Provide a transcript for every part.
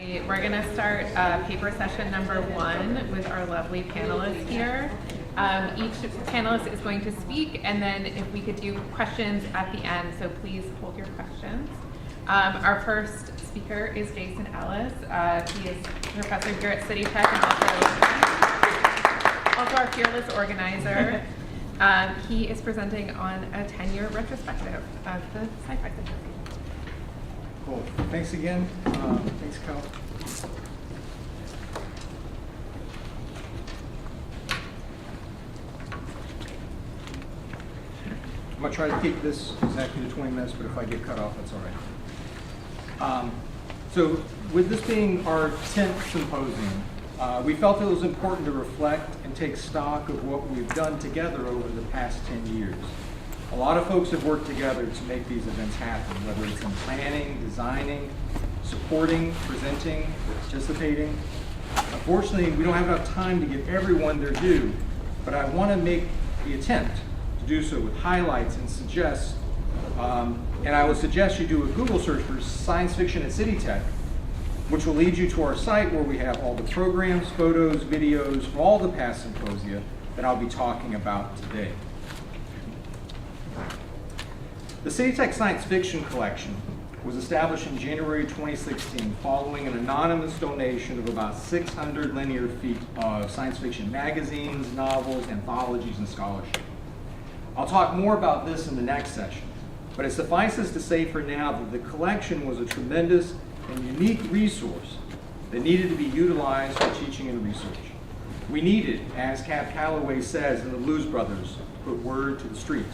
We're going to start paper session number 1 with our lovely panelists here. Each panelist is going to speak, and then if we could do questions at the end, so please hold your questions. Our first speaker is Jason Ellis. He is a professor here at City Tech and also our fearless organizer. He is presenting on a 10-year retrospective of the Sci-Fi Symposium. Cool. Thanks again. Thanks, Kel. I'm going to try to keep this exactly to 20 minutes, but if I get cut off, that's all right. So with this being our 10th symposium, we felt it was important to reflect and take stock of what we've done together over the past 10 years. A lot of folks have worked together to make these events happen, whether it's in planning, designing, supporting, presenting, or participating. Unfortunately, we don't have enough time to give everyone their due, but I want to make the attempt to do so with highlights and suggest, and I would suggest you do a Google search for Science Fiction at City Tech, which will lead you to our site where we have all the programs, photos, videos from all the past symposia that I'll be talking about today. The City Tech Science Fiction Collection was established in January 2016 following an anonymous donation of about 600 linear feet of science fiction magazines, novels, anthologies, and scholarship. I'll talk more about this in the next session, but it suffices to say for now that the collection was a tremendous and unique resource that needed to be utilized for teaching and research. We needed, as Cab Calloway says in the Blues Brothers, to put word to the street.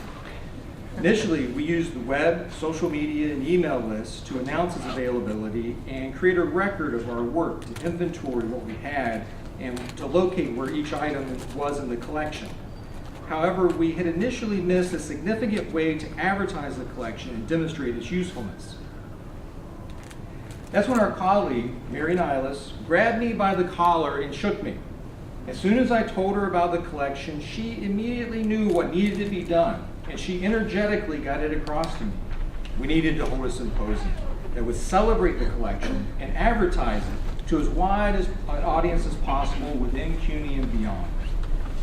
Initially, we used the web, social media, and email lists to announce its availability and create a record of our work to inventory what we had and to locate where each item was in the collection. However, we had initially missed a significant way to advertise the collection and demonstrate its usefulness. That's when our colleague, Mary Ellis, grabbed me by the collar and shook me. As soon as I told her about the collection, she immediately knew what needed to be done, and she energetically got it across to me. We needed to hold a symposium that would celebrate the collection and advertise it to as wide an audience as possible within CUNY and beyond.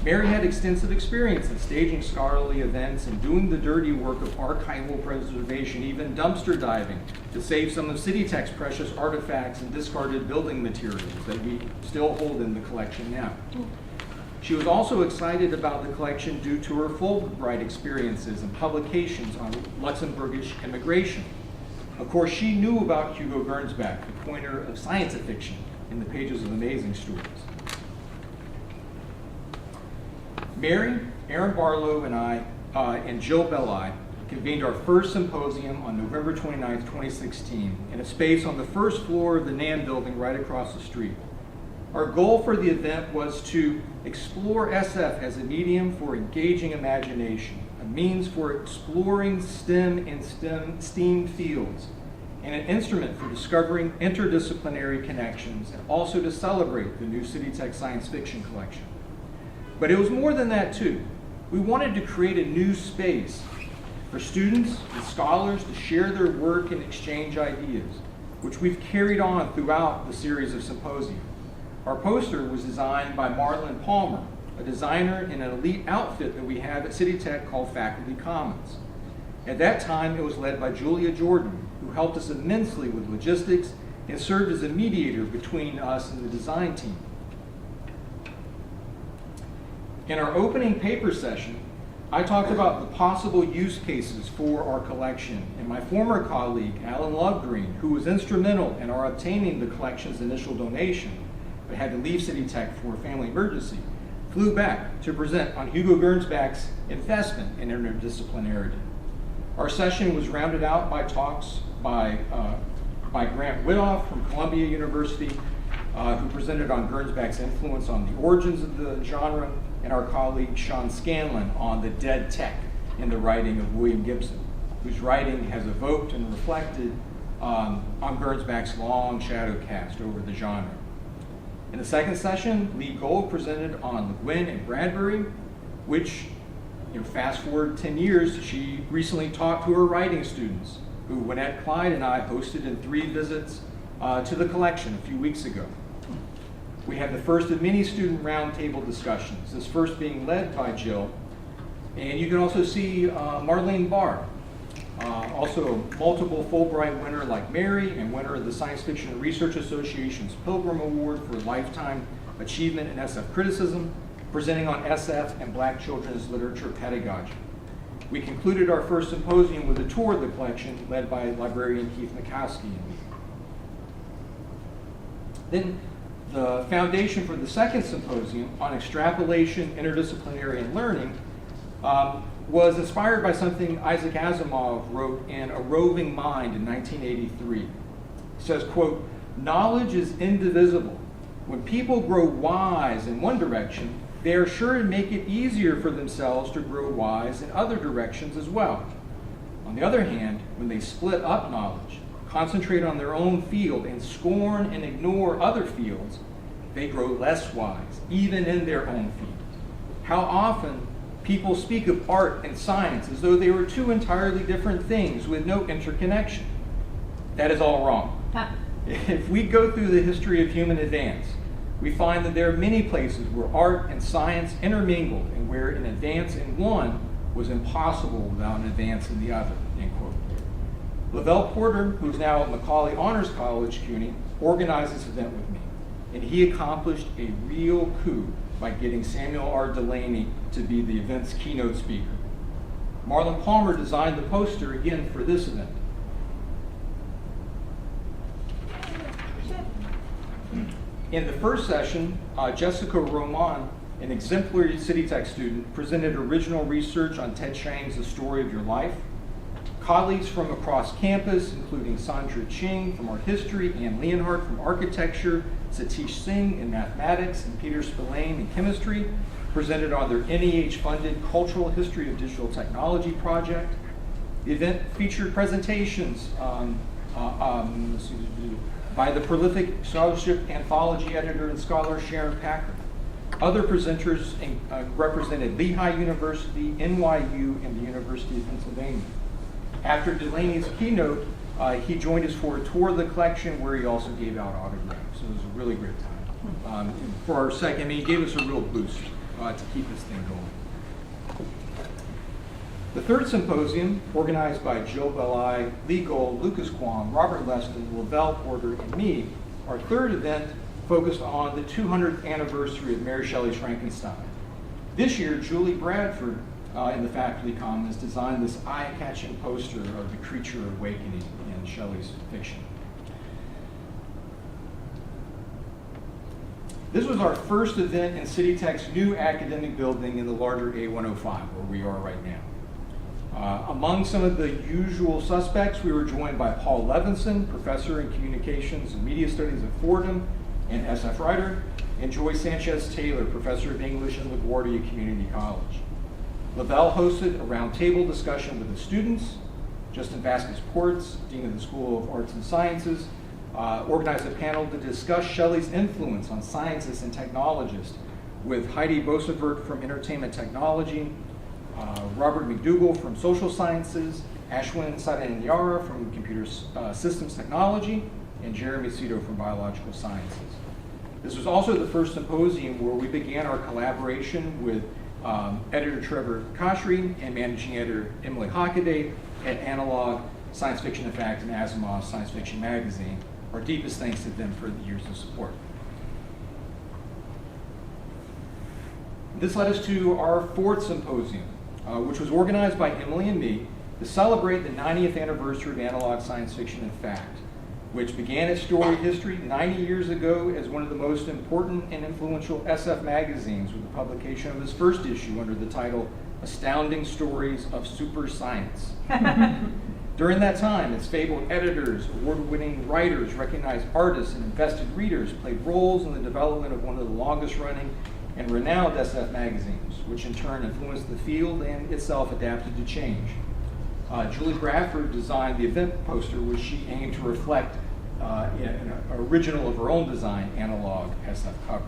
Mary had extensive experience in staging scholarly events and doing the dirty work of archival preservation, even dumpster diving, to save some of City Tech's precious artifacts and discarded building materials that we still hold in the collection now. She was also excited about the collection due to her Fulbright experiences and publications on Luxembourgish immigration. Of course, she knew about Hugo Gernsback, the coiner of science fiction, in the pages of Amazing Stories. Mary, Aaron Barlow, and I, and Jill Belli convened our first symposium on November 29, 2016, in a space on the first floor of the NAM building right across the street. Our goal for the event was to explore SF as a medium for engaging imagination, a means for exploring STEM and STEAM fields, and an instrument for discovering interdisciplinary connections, and also to celebrate the new City Tech Science Fiction Collection. But it was more than that too. We wanted to create a new space for students and scholars to share their work and exchange ideas, which we've carried on throughout the series of symposia. Our poster was designed by Marlon Palmer, a designer in an elite outfit that we have at City Tech called Faculty Commons. At that time, it was led by Julia Jordan, who helped us immensely with logistics and served as a mediator between us and the design team. In our opening paper session, I talked about the possible use cases for our collection, and my former colleague, Alan Lovegreen, who was instrumental in our obtaining the collection's initial donation, but had to leave City Tech for a family emergency, flew back to present on Hugo Gernsback's investment in interdisciplinarity. Our session was rounded out by talks by Grant Widoff from Columbia University, who presented on Gernsback's influence on the origins of the genre, and our colleague Sean Scanlon on the dead tech in the writing of William Gibson, whose writing has evoked and reflected on Gernsback's long shadow cast over the genre. In the second session, Lee Gold presented on Le Guin and Bradbury, which, fast forward 10 years, she recently taught to her writing students, who Winnette Clyde and I hosted in 3 visits to the collection a few weeks ago. We had the first of many student roundtable discussions, this first being led by Jill. And you can also see Marlene Barr, also a multiple Fulbright winner like Mary, and winner of the Science Fiction Research Association's Pilgrim Award for Lifetime Achievement in SF Criticism, presenting on SF and Black children's literature pedagogy. We concluded our first symposium with a tour of the collection led by librarian Keith Mikowski and me. Then the foundation for the second symposium on extrapolation, interdisciplinary, and learning was inspired by something Isaac Asimov wrote in A Roving Mind in 1983. He says, quote, "Knowledge is indivisible. When people grow wise in one direction, they are sure to make it easier for themselves to grow wise in other directions as well. On the other hand, when they split up knowledge, concentrate on their own field, and scorn and ignore other fields, they grow less wise, even in their own field. How often people speak of art and science as though they were two entirely different things with no interconnection. That is all wrong. If we go through the history of human advance, we find that there are many places where art and science intermingled and where an advance in one was impossible without an advance in the other," end quote. Lavelle Porter, who's now at Macaulay Honors College, CUNY, organized this event with me, and he accomplished a real coup by getting Samuel R. Delaney to be the event's keynote speaker. Marlon Palmer designed the poster again for this event. In the first session, Jessica Roman, an exemplary City Tech student, presented original research on Ted Chiang's The Story of Your Life. Colleagues from across campus, including Sandra Ching from art history, Ann Leonhardt from architecture, Satish Singh in mathematics, and Peter Spillane in chemistry, presented on their NEH-funded Cultural History of Digital Technology project. The event featured presentations by the prolific scholarship anthology editor and scholar Sharon Packer. Other presenters represented Lehigh University, NYU, and the University of Pennsylvania. After Delaney's keynote, he joined us for a tour of the collection where he also gave out autographs. So it was a really great time. For our second, he gave us a real boost to keep this thing going. The third symposium, organized by Jill Belli, Lee Gold, Lucas Kwong, Robert Leston, Lavelle Porter, and me, our third event focused on the 200th anniversary of Mary Shelley's Frankenstein. This year, Julie Bradford in the faculty commons designed this eye-catching poster of the creature awakening in Shelley's fiction. This was our first event in City Tech's new academic building in the larger A105, where we are right now. Among some of the usual suspects, we were joined by Paul Levinson, professor in communications and media studies at Fordham and SF writer, and Joy Sanchez-Taylor, professor of English at LaGuardia Community College. Lavelle hosted a roundtable discussion with the students. Justin Vasquez-Ports, dean of the School of Arts and Sciences, organized a panel to discuss Shelley's influence on scientists and technologists with Heidi Bosevert from Entertainment Technology, Robert McDougall from Social Sciences, Ashwin Sadanyara from Computer Systems Technology, and Jeremy Cito from Biological Sciences. This was also the first symposium where we began our collaboration with editor Trevor Koshry and managing editor Emily Hockaday at Analog, Science Fiction in Fact, and Asimov Science Fiction Magazine. Our deepest thanks to them for the years of support. This led us to our fourth symposium, which was organized by Emily and me to celebrate the 90th anniversary of Analog Science Fiction in Fact, which began its storied history 90 years ago as one of the most important and influential SF magazines with the publication of its first issue under the title Astounding Stories of Super Science. During that time, its fabled editors, award-winning writers, recognized artists, and invested readers played roles in the development of one of the longest-running and renowned SF magazines, which in turn influenced the field and itself adapted to change. Julie Bradford designed the event poster, which she aimed to reflect an original of her own design, Analog SF cover.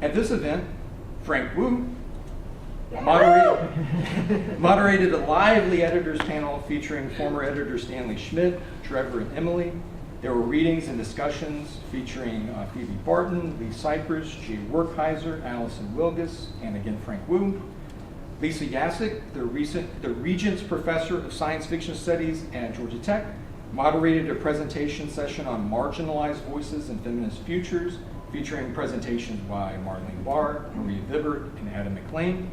At this event, Frank Wu, moderated a lively editors panel featuring former editor Stanley Schmidt, Trevor, and Emily. There were readings and discussions featuring Phoebe Barton, Lee Cypress, Jay Werkheiser, Allison Wilgus, and again Frank Wu. Lisa Yasik, the Regents Professor of Science Fiction Studies at Georgia Tech, moderated a presentation session on marginalized voices and feminist futures, featuring presentations by Marlene Barr, Maria Vibert, and Adam McLean,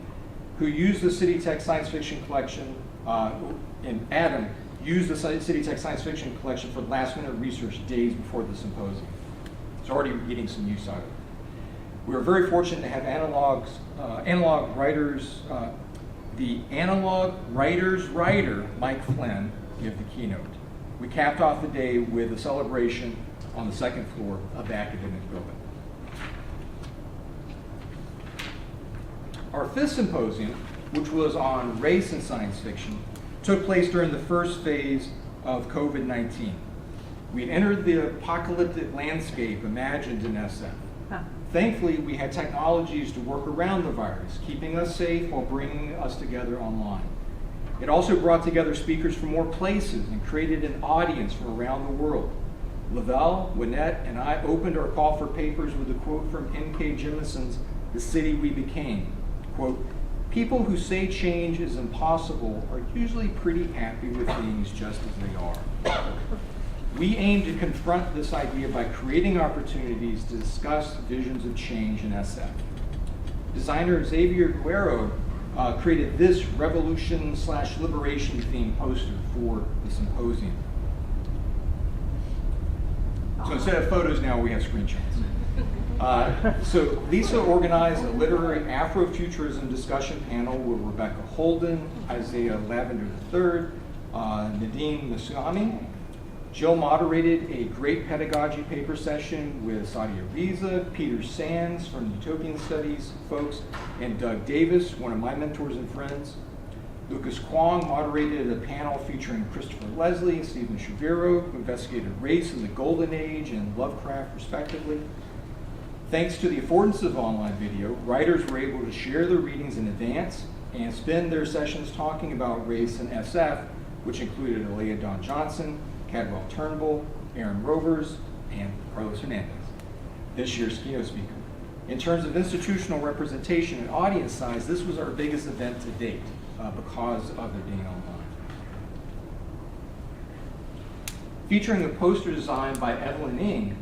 who used the City Tech Science Fiction Collection, and Adam used the City Tech Science Fiction Collection for last-minute research days before the symposium. It's already getting some use out of it. We were very fortunate to have analog writers, the analog writer's writer, Mike Flynn, give the keynote. We capped off the day with a celebration on the second floor of the academic building. Our fifth symposium, which was on race in science fiction, took place during the first phase of COVID-19. We entered the apocalyptic landscape imagined in SF. Thankfully, we had technologies to work around the virus, keeping us safe while bringing us together online. It also brought together speakers from more places and created an audience from around the world. Lavelle, Winnette, and I opened our call for papers with a quote from N.K. Jemison's The City We Became. Quote, "People who say change is impossible are usually pretty happy with things just as they are." We aim to confront this idea by creating opportunities to discuss visions of change in SF. Designer Xavier Guerrero created this revolution/liberation themed poster for the symposium. So instead of photos now, we have screenshots. So Lisa organized a literary Afrofuturism discussion panel with Rebecca Holden, Isaiah Lavender III, Nadine Musami. Jill moderated a great pedagogy paper session with Sadia Riza, Peter Sands from Utopian Studies folks, and Doug Davis, one of my mentors and friends. Lucas Kwong moderated a panel featuring Christopher Leslie and Stephen Shaviro, who investigated race in the Golden Age and Lovecraft, respectively. Thanks to the affordance of online video, writers were able to share their readings in advance and spend their sessions talking about race in SF, which included Alea Dawn Johnson, Cadwell Turnbull, Aaron Rovers, and Carlos Hernandez, this year's keynote speaker. In terms of institutional representation and audience size, this was our biggest event to date because of it being online. Featuring a poster designed by Evelyn Ng,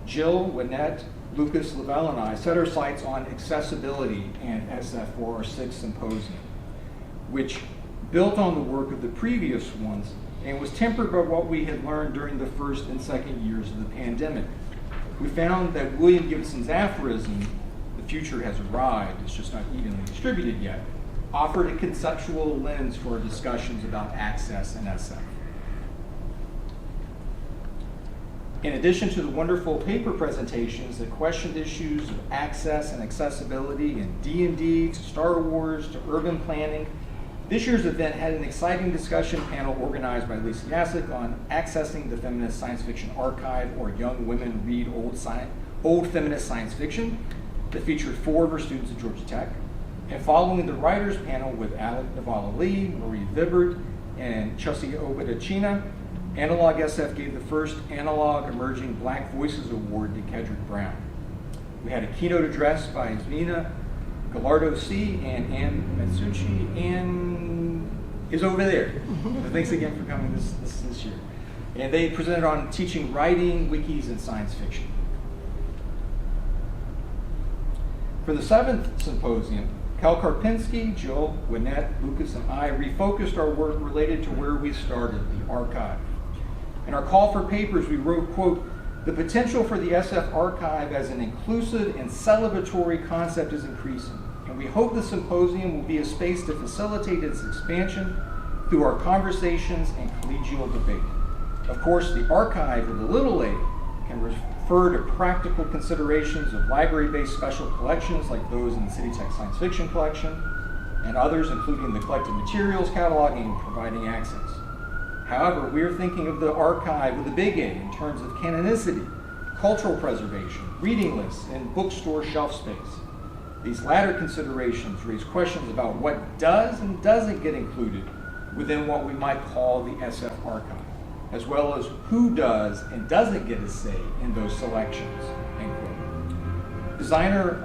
Jill, Winnette, Lucas, Lavelle, and I set our sights on accessibility and SF for our sixth symposium, which built on the work of the previous ones and was tempered by what we had learned during the first and second years of the pandemic. We found that William Gibson's aphorism, "The future has arrived, it's just not evenly distributed yet," offered a conceptual lens for our discussions about access and SF. In addition to the wonderful paper presentations that questioned issues of access and accessibility in D&D to Star Wars to urban planning, this year's event had an exciting discussion panel organized by Lisa Yasik on accessing the feminist science fiction archive, or Young Women Read Old Feminist Science Fiction, that featured 4 of her students at Georgia Tech. And following the writers panel with Alec Navala-Lee, Marie Vibert, and Chelsea Obadachina, Analog SF gave the first Analog Emerging Black Voices Award to Kedrick Brown. We had a keynote address by Zvina Gallardo C. and Ann Matsuchi. Ann is over there. So thanks again for coming this year. And they presented on teaching writing, wikis, and science fiction. For the 7th symposium, Kel Karpinski, Jill, Winnette, Lucas, and I refocused our work related to where we started, the archive. In our call for papers, we wrote, quote, "The potential for the SF archive as an inclusive and celebratory concept is increasing, and we hope the symposium will be a space to facilitate its expansion through our conversations and collegial debate. Of course, the archive, with a little a, can refer to practical considerations of library-based special collections like those in the City Tech Science Fiction Collection, and others, including the collected materials cataloging and providing access. However, we are thinking of the archive with a big A in terms of canonicity, cultural preservation, reading lists, and bookstore shelf space. These latter considerations raise questions about what does and doesn't get included within what we might call the SF archive, as well as who does and doesn't get a say in those selections, end quote. Designer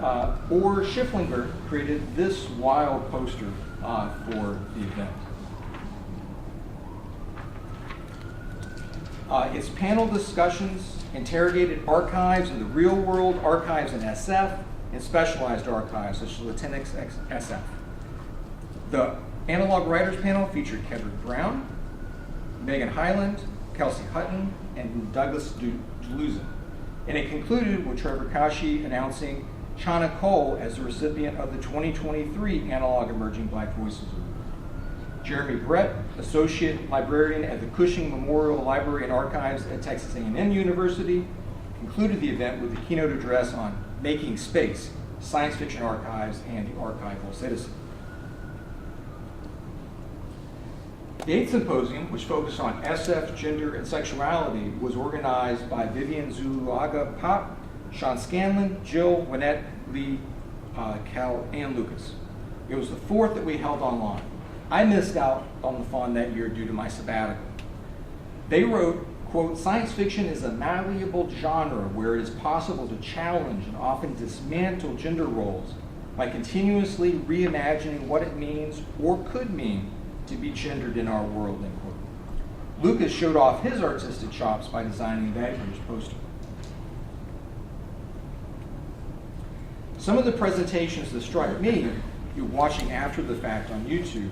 Orr Schifflinger created this wild poster for the event. Its panel discussions interrogated archives in the real world, archives in SF, and specialized archives such as Latinx SF. The Analog Writers panel featured Kedrick Brown, Megan Hyland, Kelsey Hutton, and Douglas Deluzin. And it concluded with Trevor Kashi announcing Chana Cole as the recipient of the 2023 Analog Emerging Black Voices Award. Jeremy Brett, Associate Librarian at the Cushing Memorial Library and Archives at Texas A&M University, concluded the event with a keynote address on Making Space, Science Fiction Archives, and the Archival Citizen. The 8th symposium, which focused on SF, gender, and sexuality, was organized by Vivian Zuluaga-Pop, Sean Scanlon, Jill, Wynette, Lee, Cal, and Lucas. It was the 4th that we held online. I missed out on the fun that year due to my sabbatical. They wrote, quote, science fiction is a malleable genre where it is possible to challenge and often dismantle gender roles by continuously reimagining what it means or could mean to be gendered in our world, end quote. Lucas showed off his artistic chops by designing that year's poster. Some of the presentations that struck me, watching after the fact on YouTube,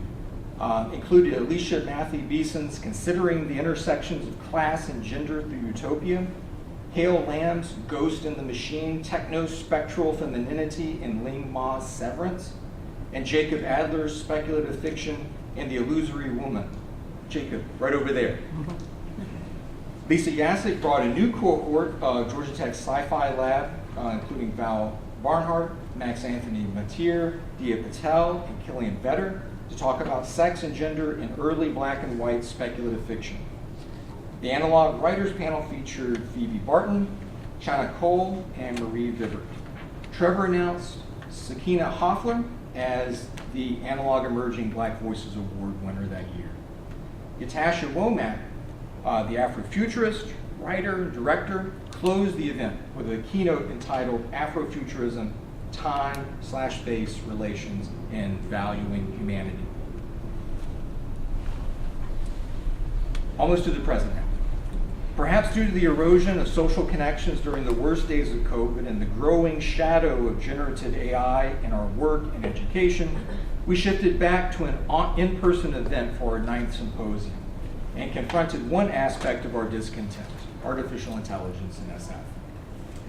included Alicia Matthew Beeson's Considering the Intersections of Class and Gender Through Utopia, Hale Lamb's Ghost in the Machine, Techno-Spectral Femininity in Ling Ma's Severance, and Jacob Adler's speculative fiction In the Illusory Woman. Jacob, right over there. Lisa Yasik brought a new cohort of Georgia Tech's Sci-Fi Lab, including Val Barnhart, Max Anthony Matier, Dia Patel, and Killian Vetter, to talk about sex and gender in early black and white speculative fiction. The Analog Writers panel featured Phoebe Barton, Chana Cole, and Marie Vibert. Trevor announced Sakina Hoffler as the Analog Emerging Black Voices Award winner that year. Yatasha Womack, the Afrofuturist, writer, and director, closed the event with a keynote entitled Afrofuturism, Time/Space Relations, and Valuing Humanity. Almost to the present now. Perhaps due to the erosion of social connections during the worst days of COVID and the growing shadow of generative AI in our work and education, we shifted back to an in-person event for our 9th symposium and confronted one aspect of our discontent, artificial intelligence in SF.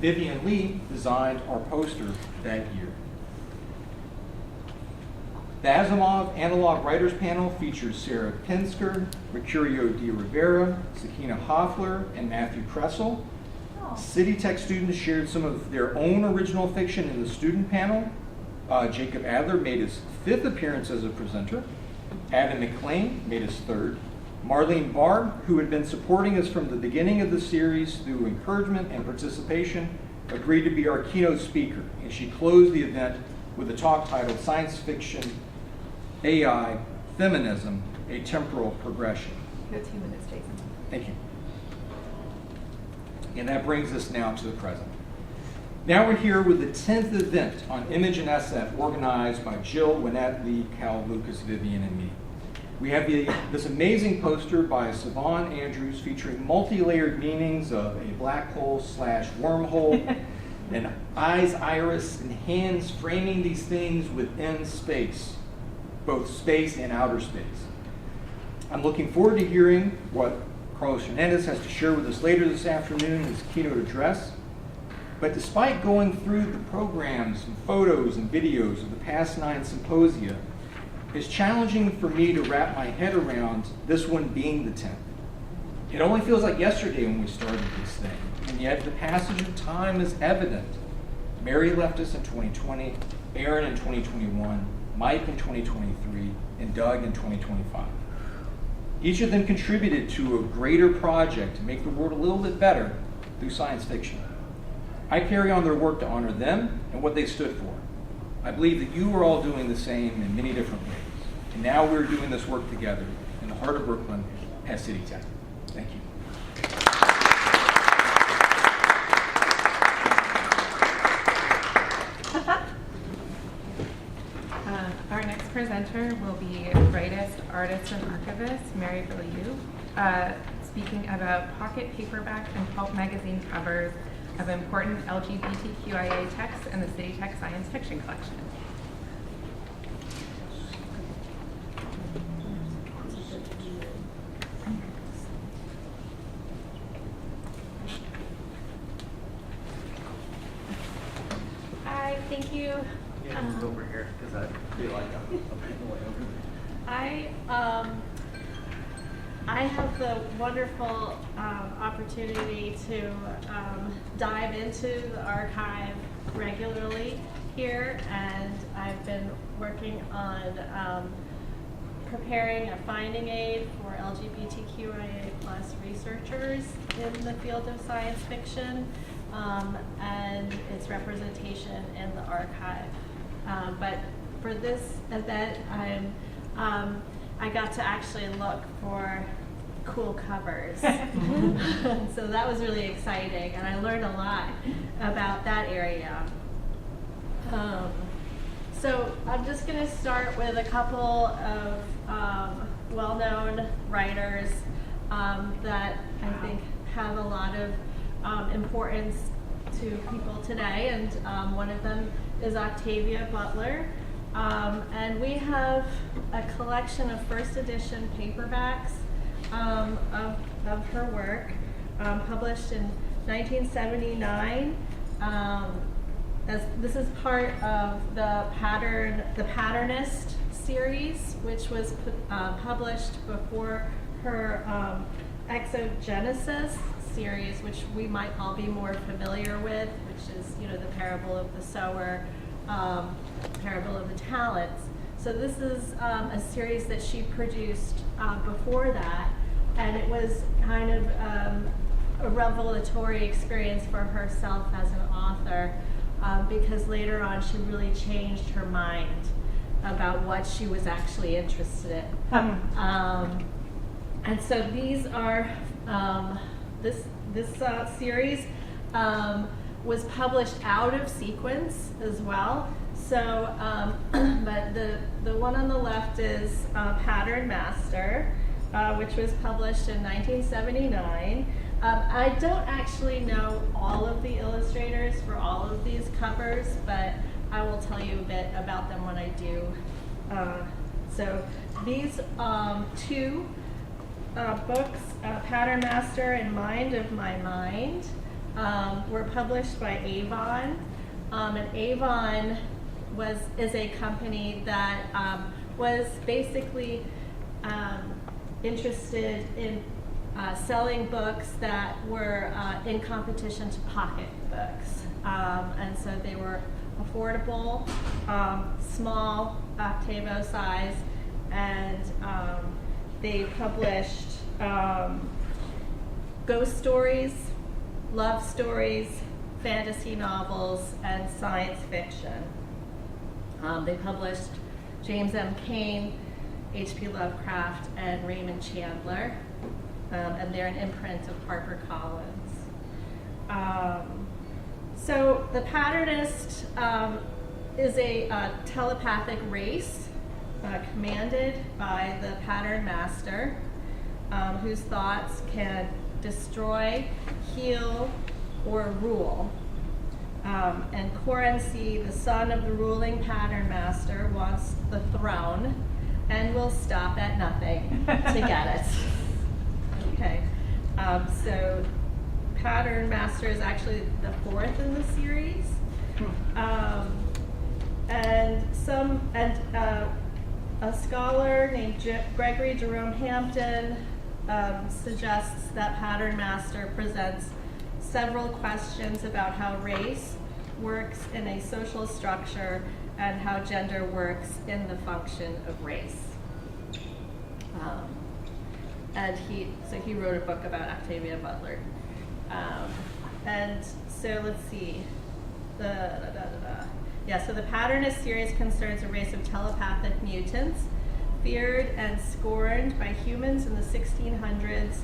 Vivian Lee designed our poster that year. The Asimov Analog Writers panel features Sarah Pinsker, Mercurio de Rivera, Sakina Hoffler, and Matthew Kressel. City Tech students shared some of their own original fiction in the student panel. Jacob Adler made his 5th appearance as a presenter. Adam McLean made his 3rd. Marlene Barr, who had been supporting us from the beginning of the series through encouragement and participation, agreed to be our keynote speaker, and she closed the event with a talk titled Science Fiction, AI, Feminism, A Temporal Progression. You have 2 minutes, Jason. Thank you. And that brings us now to the present. Now we're here with the 10th event on Image and SF, organized by Jill, Wynette, Lee, Cal, Lucas, Vivian, and me. We have this amazing poster by Siobhan Andrews featuring multi-layered meanings of a black hole / wormhole, and eyes, iris, and hands framing these things within space, both space and outer space. I'm looking forward to hearing what Carlos Hernandez has to share with us later this afternoon in his keynote address. But despite going through the programs and photos and videos of the past 9 symposia, it's challenging for me to wrap my head around this one being the 10th. It only feels like yesterday when we started this thing, and yet the passage of time is evident. Mary left us in 2020, Aaron in 2021, Mike in 2023, and Doug in 2025. Each of them contributed to a greater project to make the world a little bit better through science fiction. I carry on their work to honor them and what they stood for. I believe that you are all doing the same in many different ways. And now we're doing this work together in the heart of Brooklyn at City Tech. Thank you. Our next presenter will be writist, artist, and archivist Mary Billyou, speaking about pocket paperback and pulp magazine covers of important LGBTQIA texts in the City Tech Science Fiction Collection. Hi, thank you. Yeah, move over here because I feel like I'm in the way over there. I have the wonderful opportunity to dive into the archive regularly here, and I've been working on preparing a finding aid for LGBTQIA+ researchers in the field of science fiction and its representation in the archive. But for this event, I got to actually look for cool covers. So that was really exciting, and I learned a lot about that area. So I'm just going to start with a couple of well-known writers that I think have a lot of importance to people today, and one of them is Octavia Butler. And we have a collection of first edition paperbacks of her work, published in 1979. As this is part of the Patternist series, which was published before her Exogenesis series, which we might all be more familiar with, which is, the parable of the sower, parable of the talents. So this is a series that she produced before that, and it was kind of a revelatory experience for herself as an author, because later on she really changed her mind about what she was actually interested in. And so these are, this series was published out of sequence as well. So, but the one on the left is Pattern Master, which was published in 1979. I don't actually know all of the illustrators for all of these covers, but I will tell you a bit about them when I do. So these two books, Pattern Master and Mind of My Mind, were published by Avon. And Avon is a company that was basically interested in selling books that were in competition to pocket books. And so they were affordable, small, octavo size, and they published ghost stories, love stories, fantasy novels, and science fiction. They published James M. Cain, H.P. Lovecraft, and Raymond Chandler, and they're an imprint of HarperCollins. So the Patternist is a telepathic race commanded by the Pattern Master, whose thoughts can destroy, heal, or rule. And Corency, the son of the ruling Pattern Master, wants the throne and will stop at nothing to get it. Okay, so Pattern Master is actually the fourth in the series. A scholar named Gregory Jerome Hampton suggests that Pattern Master presents several questions about how race works in a social structure and how gender works in the function of race. And he wrote a book about Octavia Butler. And so let's see. Yeah, so the pattern of series concerns a race of telepathic mutants, feared and scorned by humans in the 1600s,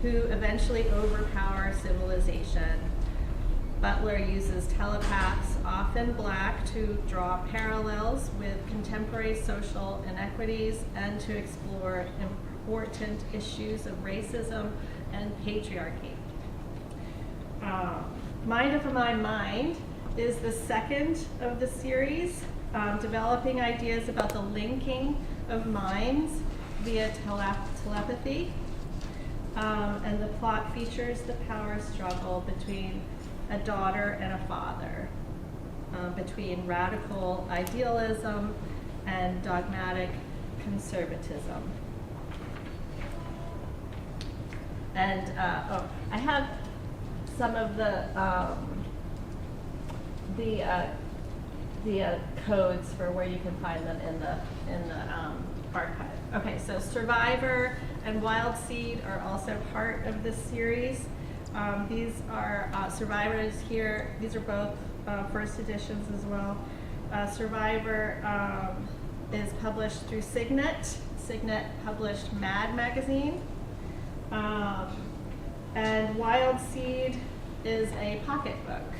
who eventually overpower civilization. Butler uses telepaths, often black, to draw parallels with contemporary social inequities and to explore important issues of racism and patriarchy. Mind of My Mind is the second of the series, developing ideas about the linking of minds via telepathy. And the plot features the power struggle between a daughter and a father, between radical idealism and dogmatic conservatism. And I have some of the codes for where you can find them in the archive. Okay, so Survivor and Wild Seed are also part of this series. These are Survivors here. These are both first editions as well. Survivor is published through Signet. Signet published Mad magazine. And Wild Seed is a pocketbook.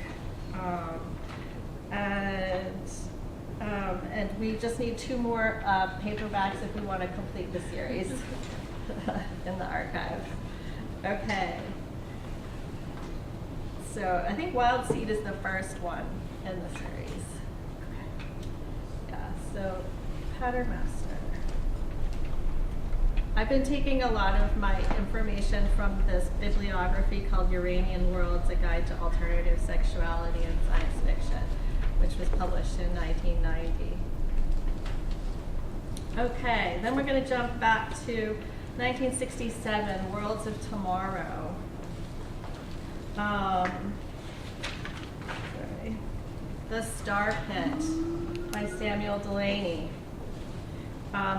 And we just need 2 more paperbacks if we want to complete the series in the archive. Okay. So I think Wild Seed is the first one in the series. Yeah, so Pattern Master. I've been taking a lot of my information from this bibliography called Uranian Worlds, A Guide to Alternative Sexuality and Science Fiction, which was published in 1990. Okay, then we're going to jump back to 1967, Worlds of Tomorrow. The Star Pit by Samuel Delany.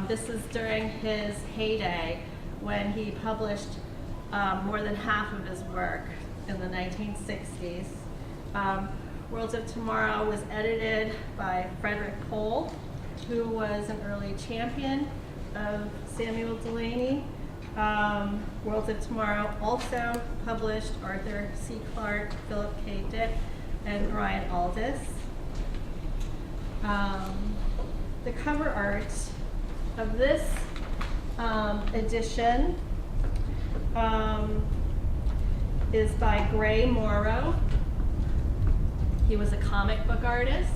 This is during his heyday when he published more than half of his work in the 1960s. Worlds of Tomorrow was edited by Frederick Pohl, who was an early champion of Samuel Delany. Worlds of Tomorrow also published Arthur C. Clarke, Philip K. Dick, and Brian Aldiss. The cover art of this edition is by Gray Morrow. He was a comic book artist.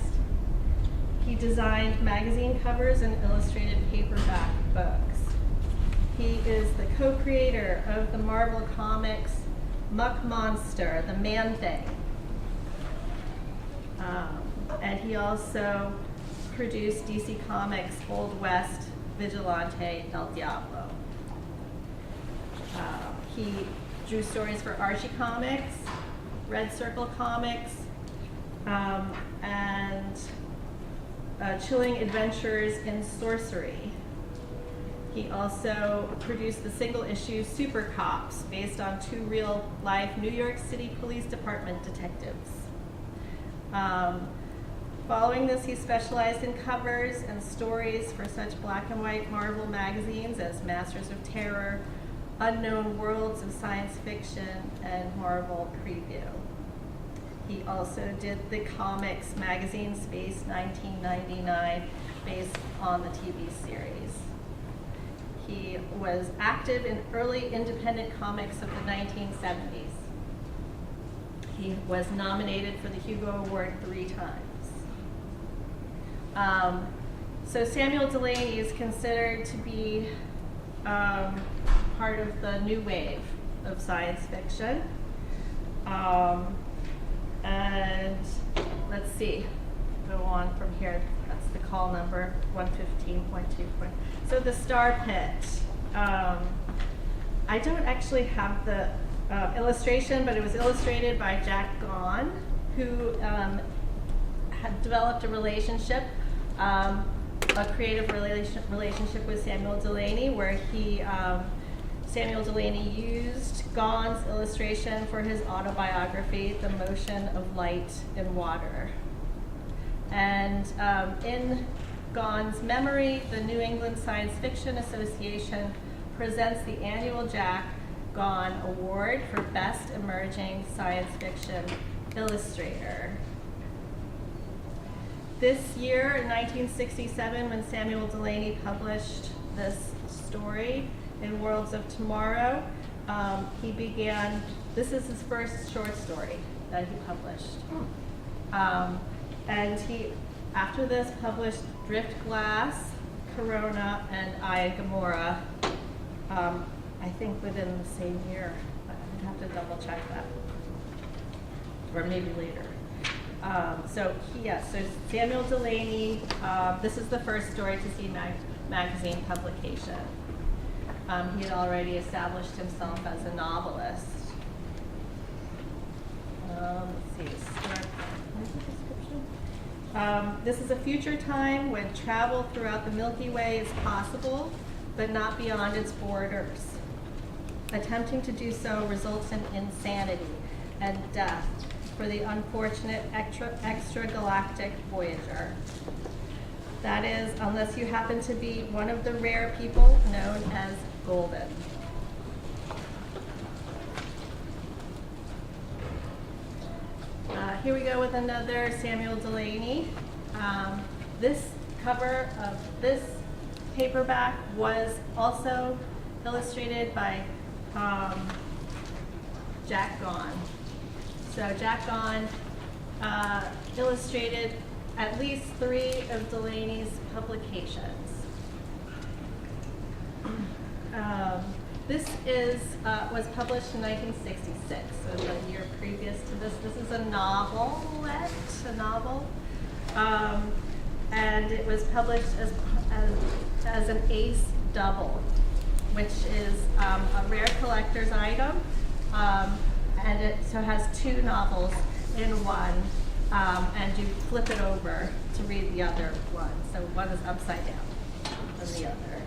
He designed magazine covers and illustrated paperback books. He is the co-creator of the Marvel Comics Muck Monster, the Man-Thing. And he also produced DC Comics' Old West Vigilante El Diablo. He drew stories for Archie Comics, Red Circle Comics, and Chilling Adventures in Sorcery. He also produced the single-issue Super Cops, based on 2 real-life New York City Police Department detectives. Following this, he specialized in covers and stories for such black and white Marvel magazines as Masters of Terror, Unknown Worlds of Science Fiction, and Marvel Preview. He also did the comics magazine Space 1999, based on the TV series. He was active in early independent comics of the 1970s. He was nominated for the Hugo Award 3 times. So Samuel Delany is considered to be part of the new wave of science fiction. And let's see, go on from here. That's the call number, 115.2. So the Star Pit. I don't actually have the illustration, but it was illustrated by Jack Gaughan, who had developed a relationship, a creative relationship with Samuel Delany, where Samuel Delany used Gaughan's illustration for his autobiography, The Motion of Light and Water. And in Gaughan's memory, the New England Science Fiction Association presents the annual Jack Gaughan Award for Best Emerging Science Fiction Illustrator. This year, in 1967, when Samuel Delany published this story in Worlds of Tomorrow, he began, this is his first short story that he published. And he, after this, published Drift Glass, Corona, and I, Gomorrah, I think within the same year. I'd have to double check that. Or maybe later. So Samuel Delany, this is the first story to see magazine publication. He had already established himself as a novelist. Let's see, this is a future time when travel throughout the Milky Way is possible, but not beyond its borders. Attempting to do so results in insanity and death for the unfortunate extragalactic voyager. That is, unless you happen to be one of the rare people known as golden. Here we go with another Samuel Delany. This cover of this paperback was also illustrated by Jack Gaughan. So Jack Gaughan illustrated at least 3 of Delany's publications. This was published in 1966, so the year previous to this. This is a novel, and it was published as an ace double, which is a rare collector's item, and it so has 2 novels in one, and you flip it over to read the other one. So one is upside down than the other.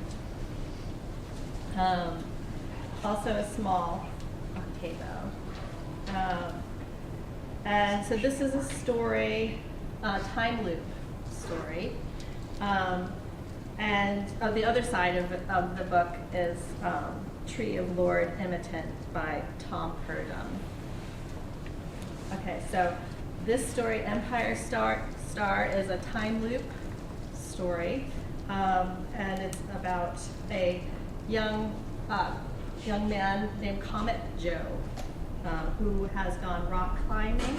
Also a small octavo. And so this is a story, time loop story. And the other side of the book is Tree of Lord Imitant by Tom Purdom. Okay, so this story, Empire Star, is a time loop story, and it's about a young man named Comet Joe, who has gone rock climbing,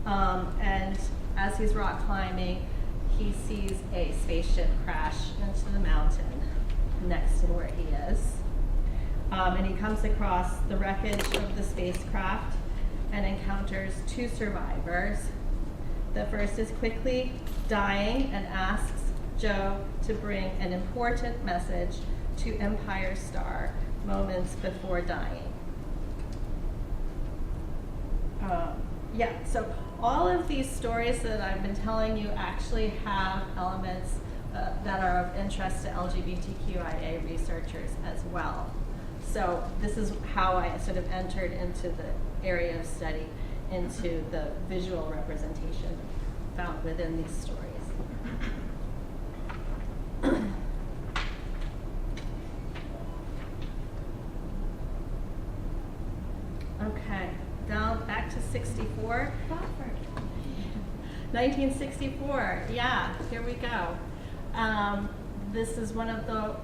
and as he's rock climbing, he sees a spaceship crash into the mountain next to where he is, and he comes across the wreckage of the spacecraft and encounters 2 survivors. The first is quickly dying and asks Joe to bring an important message to Empire Star moments before dying. So all of these stories that I've been telling you actually have elements that are of interest to LGBTQIA researchers as well. So this is how I sort of entered into the area of study, into the visual representation found within these stories. Okay, down back to 64. 1964, yeah, here we go. This is one of the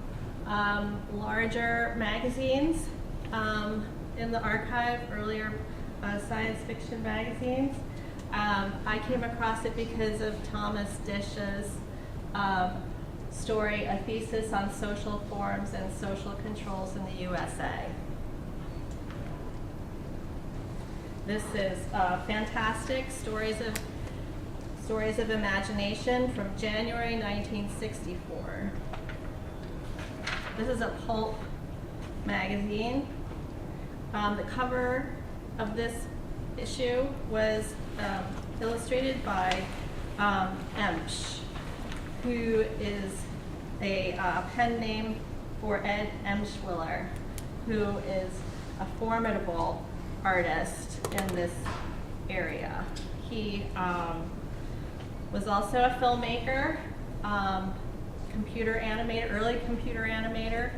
larger magazines in the archive, earlier science fiction magazines. I came across it because of Thomas Dish's story, A Thesis on Social Forms and Social Controls in the USA. This is fantastic stories of imagination from January 1964. This is a Pulp magazine. The cover of this issue was illustrated by Emsch, who is a pen name for Ed Emschwiller, who is a formidable artist in this area. He was also a filmmaker, early computer animator,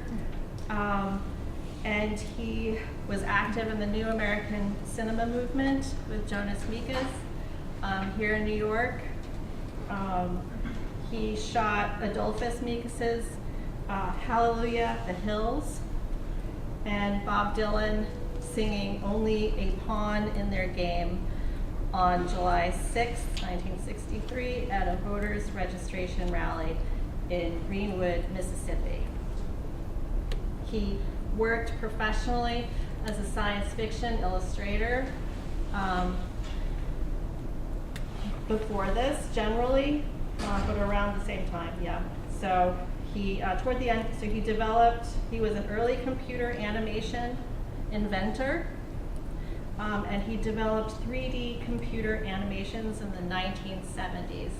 and he was active in the New American Cinema movement with Jonas Mekas here in New York. He shot Adolphus Mekas's Hallelujah, the Hills, and Bob Dylan singing Only a Pawn in Their Game on July 6, 1963 at a voters registration rally in Greenwood, Mississippi. He worked professionally as a science fiction illustrator before this, generally, but around the same time, yeah. So he, toward the end, so he was an early computer animation inventor, and he developed 3D computer animations in the 1970s.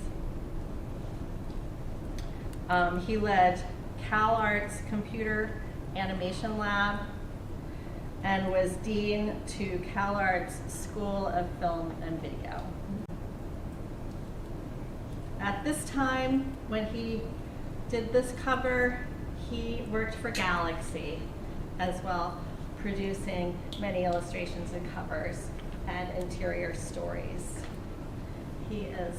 He led CalArt's computer animation lab and was dean to CalArt's School of Film and Video. At this time, when he did this cover, he worked for Galaxy as well, producing many illustrations and covers and interior stories. He is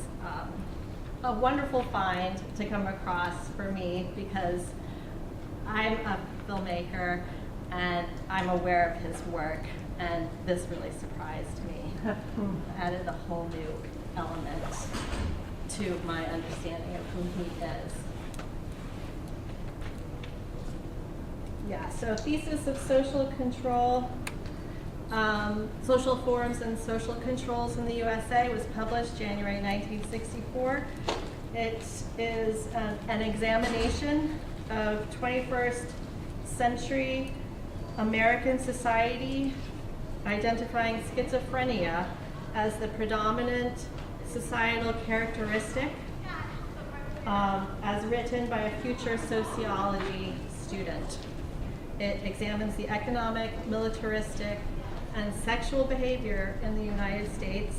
a wonderful find to come across for me because I'm a filmmaker and I'm aware of his work, and this really surprised me. Added a whole new element to my understanding of who he is. Yeah, so Thesis of Social Control, Social Forms and Social Controls in the USA was published January 1964. It is an examination of 21st century American society, identifying schizophrenia as the predominant societal characteristic, as written by a future sociology student. It examines the economic, militaristic, and sexual behavior in the United States,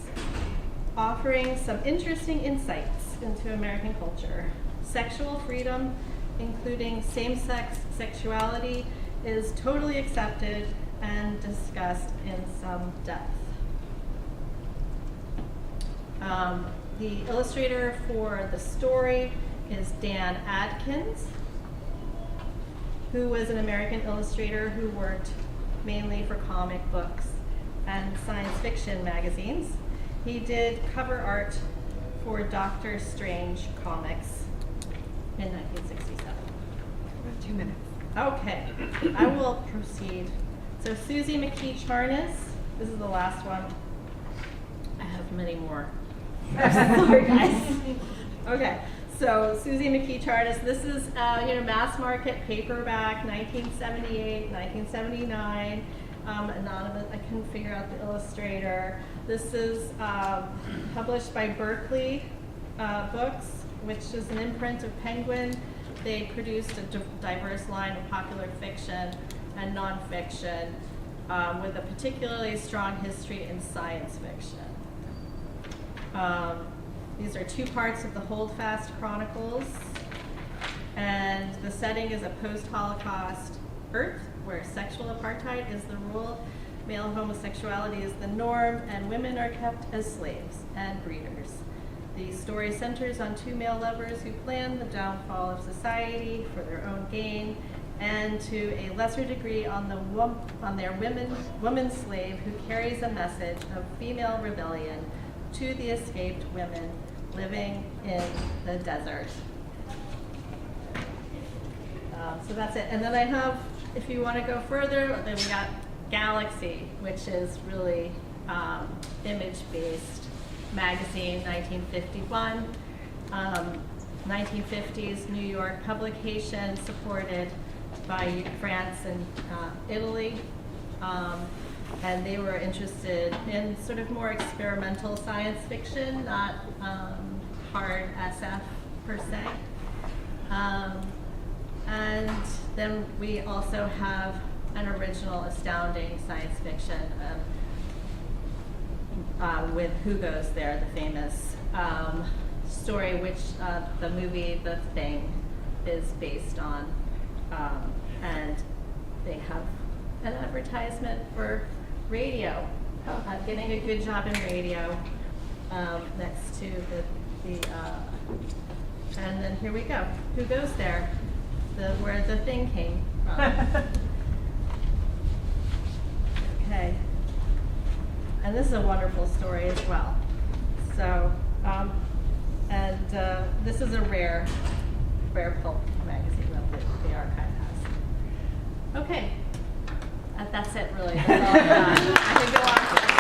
offering some interesting insights into American culture. Sexual freedom, including same-sex sexuality, is totally accepted and discussed in some depth. The illustrator for the story is Dan Adkins, who was an American illustrator who worked mainly for comic books and science fiction magazines. He did cover art for Doctor Strange comics in 1967. 2 minutes. Okay, I will proceed. So Susie McKee Charnas, this is the last one. I have many more. Sorry, guys. Okay, so Susie McKee Charnas, this is mass market paperback, 1978, 1979. Anonymous, I couldn't figure out the illustrator. This is published by Berkeley Books, which is an imprint of Penguin. They produced a diverse line of popular fiction and nonfiction with a particularly strong history in science fiction. These are 2 parts of the Holdfast Chronicles, and the setting is a post-Holocaust Earth where sexual apartheid is the rule, male homosexuality is the norm, and women are kept as slaves and breeders. The story centers on 2 male lovers who plan the downfall of society for their own gain, and to a lesser degree on their woman slave who carries a message of female rebellion to the escaped women living in the desert. So that's it. And then I have, if you want to go further, then we got Galaxy, which is really image-based magazine, 1951. 1950s New York publication supported by France and Italy. And they were interested in sort of more experimental science fiction, not hard SF per se. And then we also have an original Astounding science fiction with Who Goes There, the famous story which the movie The Thing is based on. And they have an advertisement for radio, getting a good job in radio, next to and then here we go. Who goes there? Where The Thing came from. Okay. And this is a wonderful story as well. So, this is a rare Pulp magazine that the archive has. Okay. That's it, really. That's all I got. I can go on forever.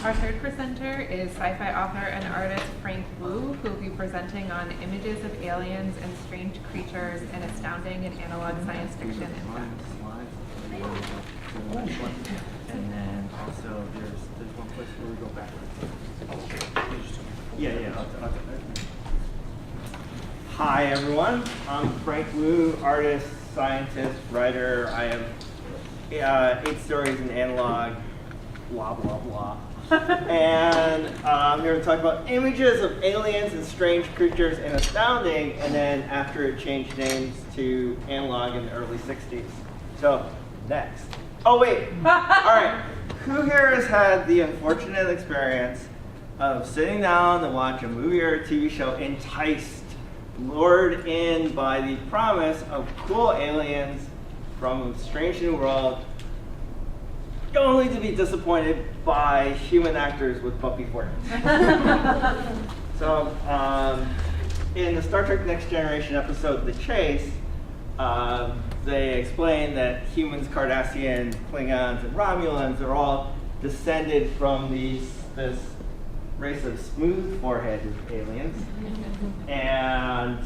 Our third presenter is sci-fi author and artist Frank Wu, who will be presenting on images of aliens and strange creatures in astounding and analog science fiction and film. And then also there's one place where we go backwards. Yeah. I'll Hi everyone, I'm Frank Wu, artist, scientist, writer. I have 8 stories in analog, blah blah blah. And I'm here to talk about images of aliens and strange creatures in Astounding, and then after it changed names to Analog in the early 60s. So, next. Oh wait, alright. Who here has had the unfortunate experience of sitting down to watch a movie or a TV show enticed, lured in by the promise of cool aliens from a strange new world, only to be disappointed by human actors with bumpy foreheads? So, in the Star Trek Next Generation episode, The Chase, they explain that humans, Cardassians, Klingons, and Romulans are all descended from this race of smooth foreheaded aliens. And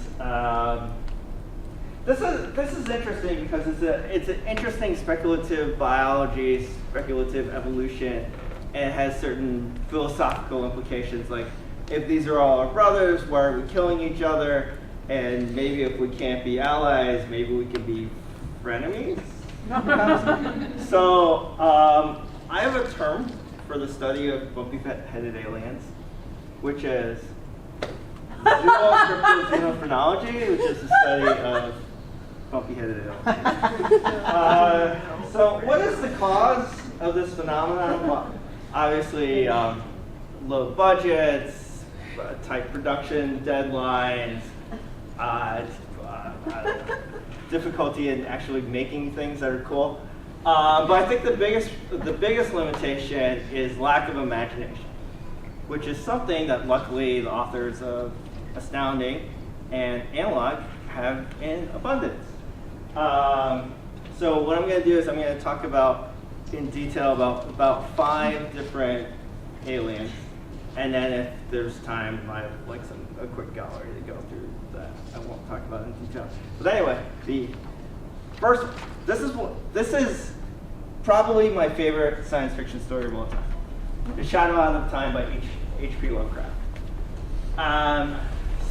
this is interesting because it's an interesting speculative biology, speculative evolution, and it has certain philosophical implications. Like, if these are all our brothers, why are we killing each other? And maybe if we can't be allies, maybe we can be frenemies. So I have a term for the study of bumpy-headed aliens, which is zoocryptoxenophrenology, which is the study of bumpy-headed aliens. So what is the cause of this phenomenon? Well, obviously, low budgets, tight production deadlines, difficulty in actually making things that are cool. But I think the biggest limitation is lack of imagination, which is something that luckily the authors of Astounding and Analog have in abundance. So what I'm going to do is I'm going to talk in detail about 5 different aliens, and then if there's time, I have like a quick gallery to go through that I won't talk about in detail. But anyway, the first, this is probably my favorite science fiction story of all time. The Shadow Out of Time by H.P. Lovecraft.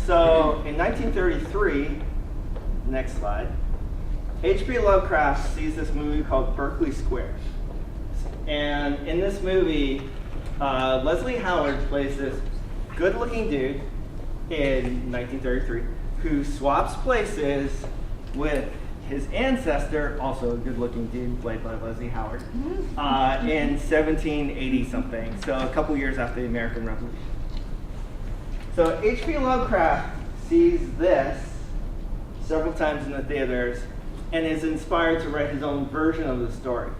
So in 1933, next slide, H.P. Lovecraft sees this movie called Berkeley Square. And in this movie, Leslie Howard plays this good-looking dude in 1933 who swaps places with his ancestor, also a good-looking dude played by Leslie Howard, in 1780-something, so a couple years after the American Revolution. So H.P. Lovecraft sees this several times in the theaters and is inspired to write his own version of the story.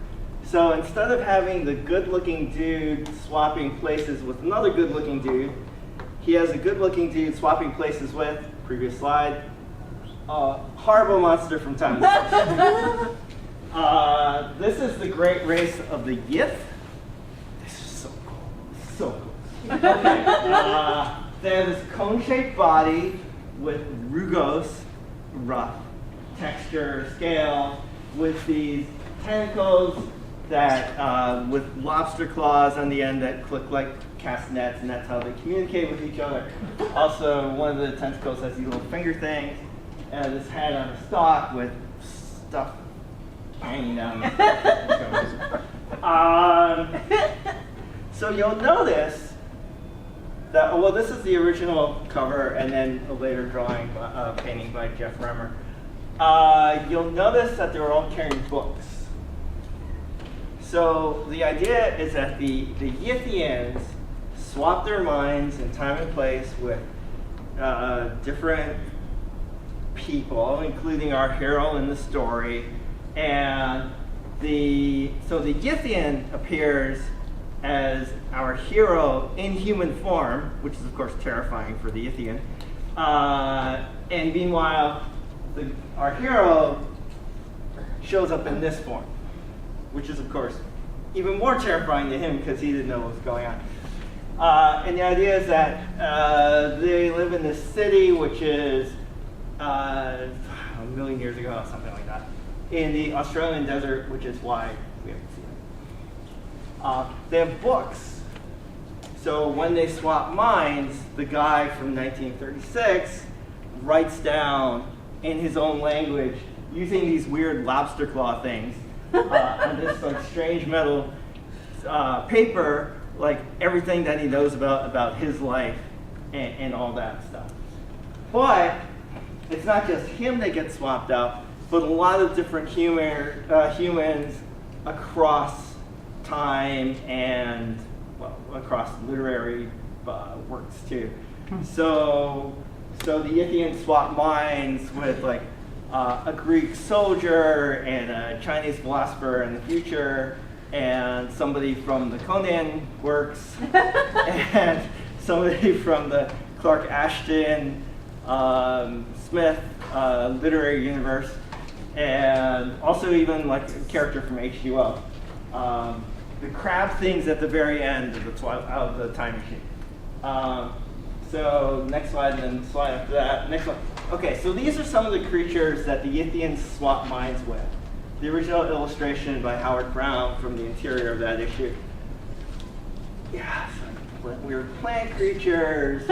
So instead of having the good-looking dude swapping places with another good-looking dude, he has a good-looking dude swapping places with, previous slide, a horrible monster from time to time. This is the great race of the Yith. This is so cool. So cool. Okay. They have this cone-shaped body with rugose, rough texture, scale, with these tentacles that with lobster claws on the end that click like castanets, and that's how they communicate with each other. Also, one of the tentacles has these little finger things, and this head on a stalk with stuff hanging down. So you'll notice that, well, this is the original cover and then a later drawing, painting by Jeff Remmer. You'll notice that they're all carrying books. So the idea is that the Yithians swap their minds in time and place with different people, including our hero in the story. And so the Yithian appears as our hero in human form, which is of course terrifying for the Yithian. And meanwhile, our hero shows up in this form, which is of course even more terrifying to him because he didn't know what was going on. And the idea is that they live in this city, which is a million years ago, or something like that, in the Australian desert, which is why we haven't seen them. They have books. So when they swap minds, the guy from 1936 writes down in his own language, using these weird lobster claw things, on this like strange metal paper, like everything that he knows about his life and all that stuff. But it's not just him that gets swapped out, but a lot of different humans across time and, well, across literary works too. So the Yithians swap minds with like a Greek soldier and a Chinese philosopher in the future, and somebody from the Conan works, and somebody from the Clark Ashton Smith literary universe, and also even like a character from H2O. The crab things at the very end of the time machine. So next slide, and then slide after that. Next one. Okay, so these are some of the creatures that the Yithians swap minds with. The original illustration by Howard Brown from the interior of that issue. Yeah, so weird plant creatures,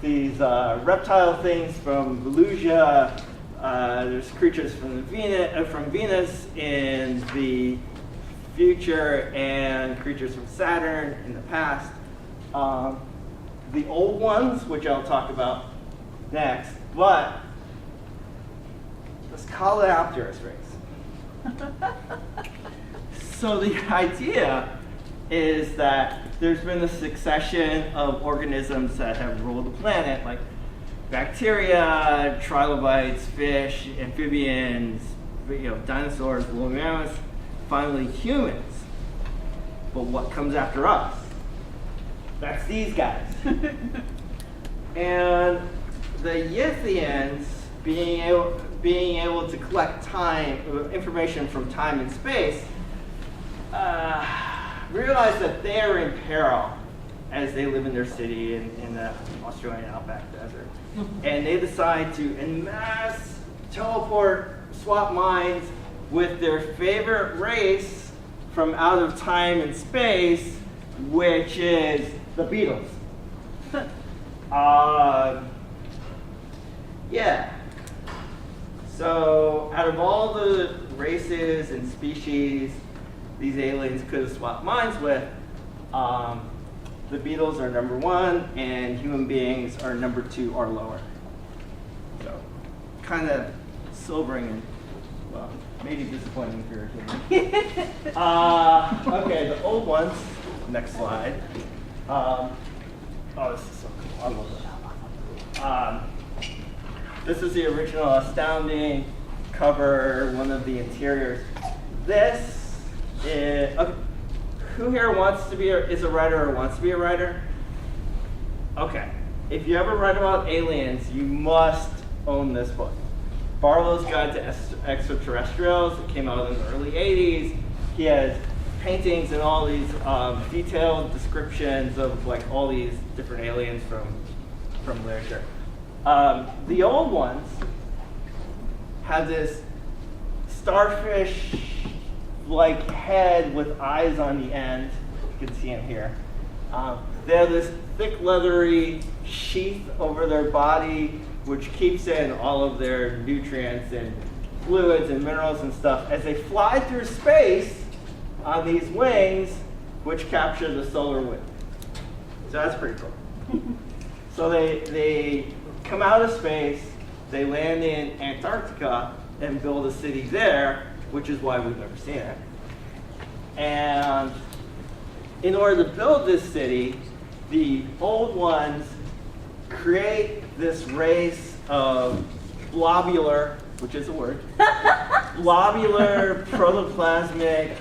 these reptile things from Volusia. There's creatures from Venus in the future, and creatures from Saturn in the past. The old ones, which I'll talk about next, but this Coleopterus race. So the idea is that there's been a succession of organisms that have ruled the planet, like bacteria, trilobites, fish, amphibians, dinosaurs, woolly mammoths, finally humans. But what comes after us? That's these guys. And the Yithians, being able to collect information from time and space, realize that they are in peril as they live in their city in the Australian outback desert. And they decide to en masse teleport, swap minds with their favorite race from out of time and space, which is the Beatles. Yeah. So out of all the races and species these aliens could have swapped minds with, the Beatles are number one, and human beings are number 2 or lower. So kind of sobering and, well, maybe disappointing if you're a human. Okay, the old ones. Next slide. Oh, this is so cool. I love it. This is the original Astounding cover, one of the interiors. This is, okay, who here is a writer or wants to be a writer? Okay, if you ever write about aliens, you must own this book. Barlow's Guide to Extraterrestrials. It came out in the early 80s. He has paintings and all these detailed descriptions of like all these different aliens from literature. The old ones have this starfish-like head with eyes on the end. You can see them here. They have this thick leathery sheath over their body, which keeps in all of their nutrients and fluids and minerals and stuff. As they fly through space, on these wings, which capture the solar wind. So that's pretty cool. So they come out of space, they land in Antarctica and build a city there, which is why we've never seen it. And in order to build this city, the old ones create this race of globular, which is a word, globular protoplasmic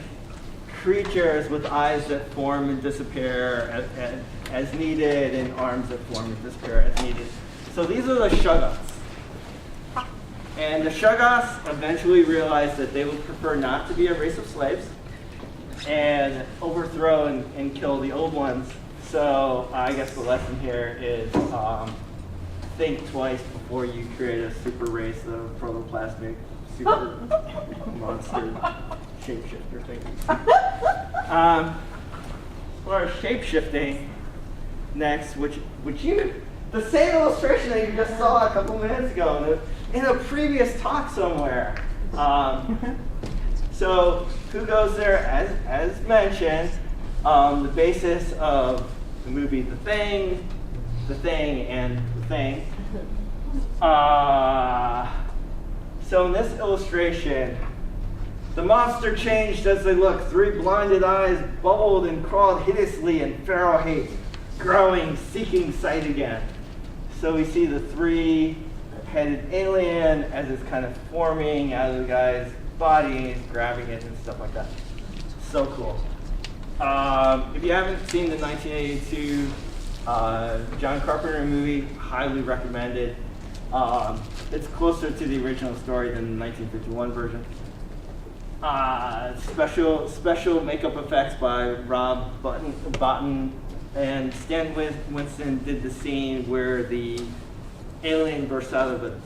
creatures with eyes that form and disappear as needed and arms that form and disappear as needed. So these are the Shoggoths. And the Shoggoths eventually realized that they would prefer not to be a race of slaves and overthrow and kill the old ones. So I guess the lesson here is think twice before you create a super race of protoplasmic super monster shapeshifter things. Or shapeshifting next, which the same illustration that you just saw a couple minutes ago in a previous talk somewhere. So who goes there? As mentioned, the basis of the movie The Thing, and The Thing. So in this illustration, the monster changed as they looked. 3 blinded eyes bubbled and crawled hideously in feral hate, growing, seeking sight again. So we see the 3-headed alien as it's kind of forming out of the guy's body, and he's grabbing it and stuff like that. So cool. If you haven't seen the 1982 John Carpenter movie, highly recommended. It's closer to the original story than the 1951 version. Special makeup effects by Rob Bottin, and Stan Winston did the scene where the alien bursts out of a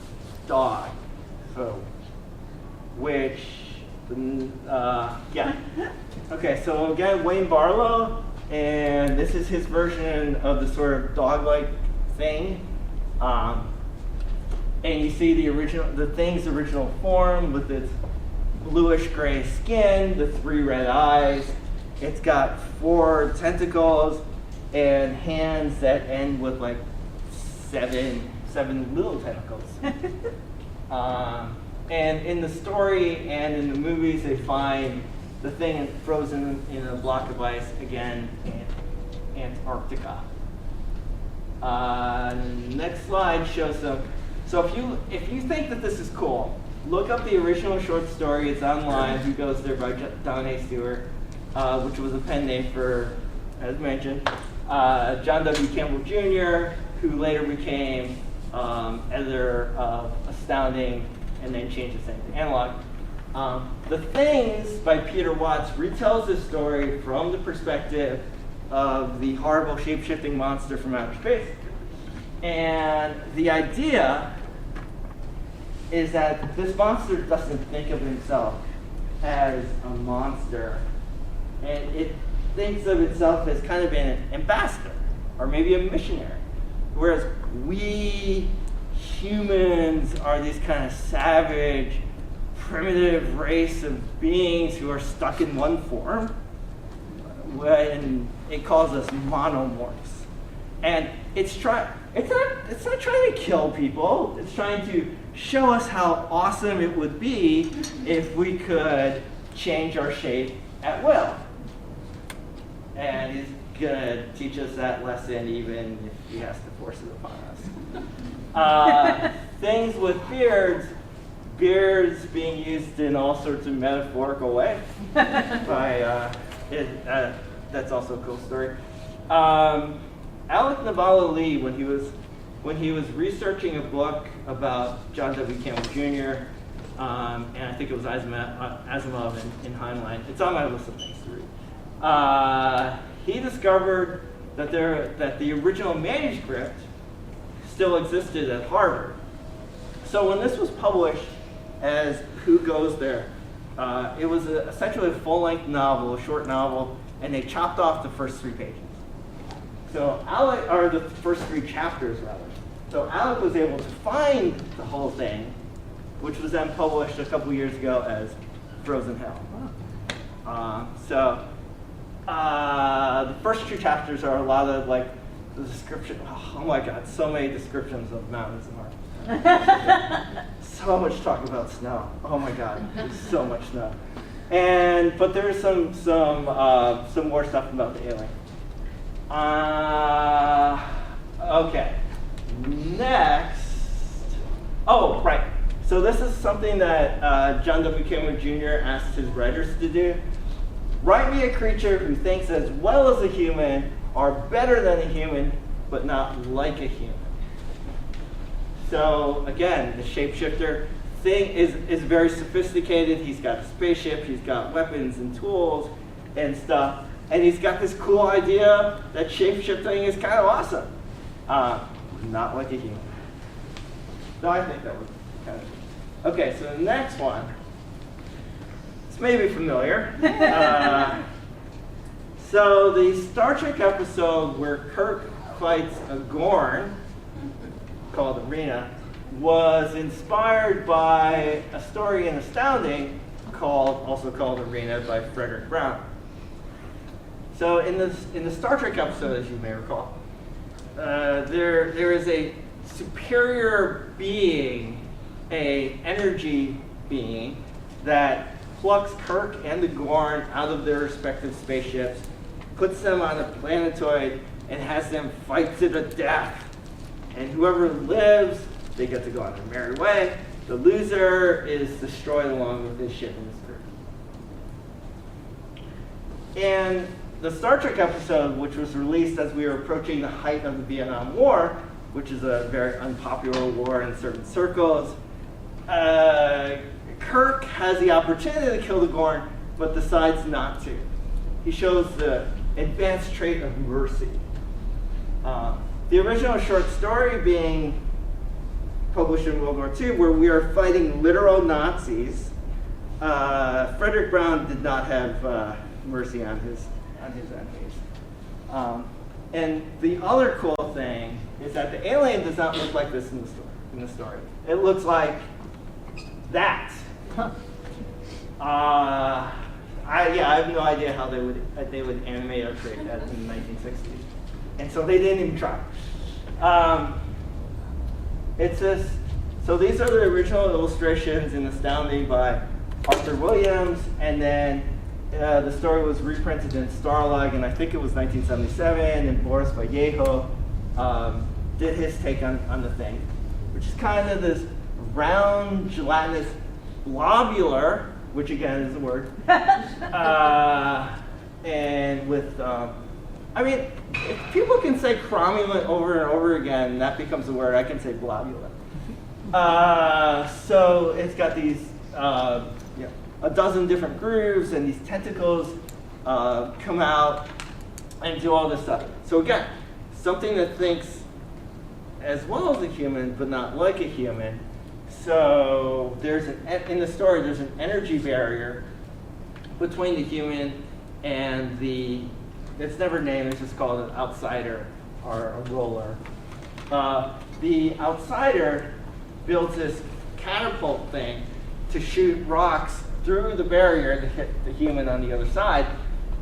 dog. So, yeah. Okay, so again, Wayne Barlow, and this is his version of the sort of dog-like thing. And you see the thing's original form with its bluish-gray skin, the 3 red eyes. It's got 4 tentacles and hands that end with like 7 little tentacles. And in the story and in the movies, they find the thing frozen in a block of ice, again, in Antarctica. Next slide shows some. So if you think that this is cool, look up the original short story. It's online. Who Goes There by Don A. Stewart, which was a pen name for, as mentioned, John W. Campbell Jr., who later became editor of Astounding and then changed his name to Analog. The Things by Peter Watts retells this story from the perspective of the horrible shape-shifting monster from outer space. And the idea is that this monster doesn't think of himself as a monster, and it thinks of itself as kind of an ambassador or maybe a missionary, whereas we humans are these kind of savage, primitive race of beings who are stuck in one form, when it calls us monomorphs. And it's not trying to kill people. It's trying to show us how awesome it would be if we could change our shape at will. And he's gonna teach us that lesson even if he has to force it upon us. Things with beards being used in all sorts of metaphorical ways. That's also a cool story. Alec Navala Lee, when he was researching a book about John W. Campbell Jr., and I think it was Asimov in Heinlein. It's on my list of things to read. He discovered that the original manuscript still existed at Harvard. So when this was published as Who Goes There, it was essentially a full-length novel, a short novel, and they chopped off the first 3 pages. So the first 3 chapters, rather. So Alec was able to find the whole thing, which was then published a couple years ago as Frozen Hell. The first 2 chapters are a lot of like the description. Oh my God, so many descriptions of mountains and Mars. So much talk about snow. Oh my God, there's so much snow. But there's some more stuff about the alien. Okay. Next. Oh, right. So this is something that John W. Cameron Jr. asked his writers to do. Write me a creature who thinks as well as a human, or better than a human, but not like a human. So again, the shapeshifter thing is very sophisticated. He's got a spaceship, he's got weapons and tools and stuff, and he's got this cool idea that shapeshifting is kind of awesome. Not like a human. So I think that was kind of. Okay, so the next one. It's maybe familiar. So the Star Trek episode where Kirk fights a Gorn, called Arena, was inspired by a story in Astounding also called Arena by Frederick Brown. So in the Star Trek episode, as you may recall, there is a superior being, a energy being, that plucks Kirk and the Gorn out of their respective spaceships, puts them on a planetoid, and has them fight to the death. And whoever lives, they get to go on their merry way. The loser is destroyed along with his ship and his crew. And the Star Trek episode, which was released as we were approaching the height of the Vietnam War, which is a very unpopular war in certain circles, Kirk has the opportunity to kill the Gorn, but decides not to. He shows the advanced trait of mercy. The original short story being published in World War II, where we are fighting literal Nazis. Frederick Brown did not have mercy on his enemies. And the other cool thing is that the alien does not look like this in the story. It looks like that. I have no idea how they would animate or create that in the 1960s, and so they didn't even try. So these are the original illustrations in Astounding by Arthur Williams, and then the story was reprinted in Starlog, and I think it was 1977, and Boris Vallejo did his take on the thing, which is kind of this round, gelatinous globular, which again is a word, and with, if people can say cromulent over and over again, that becomes a word. I can say globulent. So it's got these a dozen different grooves, and these tentacles come out and do all this stuff. So again, something that thinks as well as a human, but not like a human. So in the story, there's an energy barrier between the human and it's never named, it's just called an outsider or a roller. The outsider builds this catapult thing to shoot rocks through the barrier to hit the human on the other side.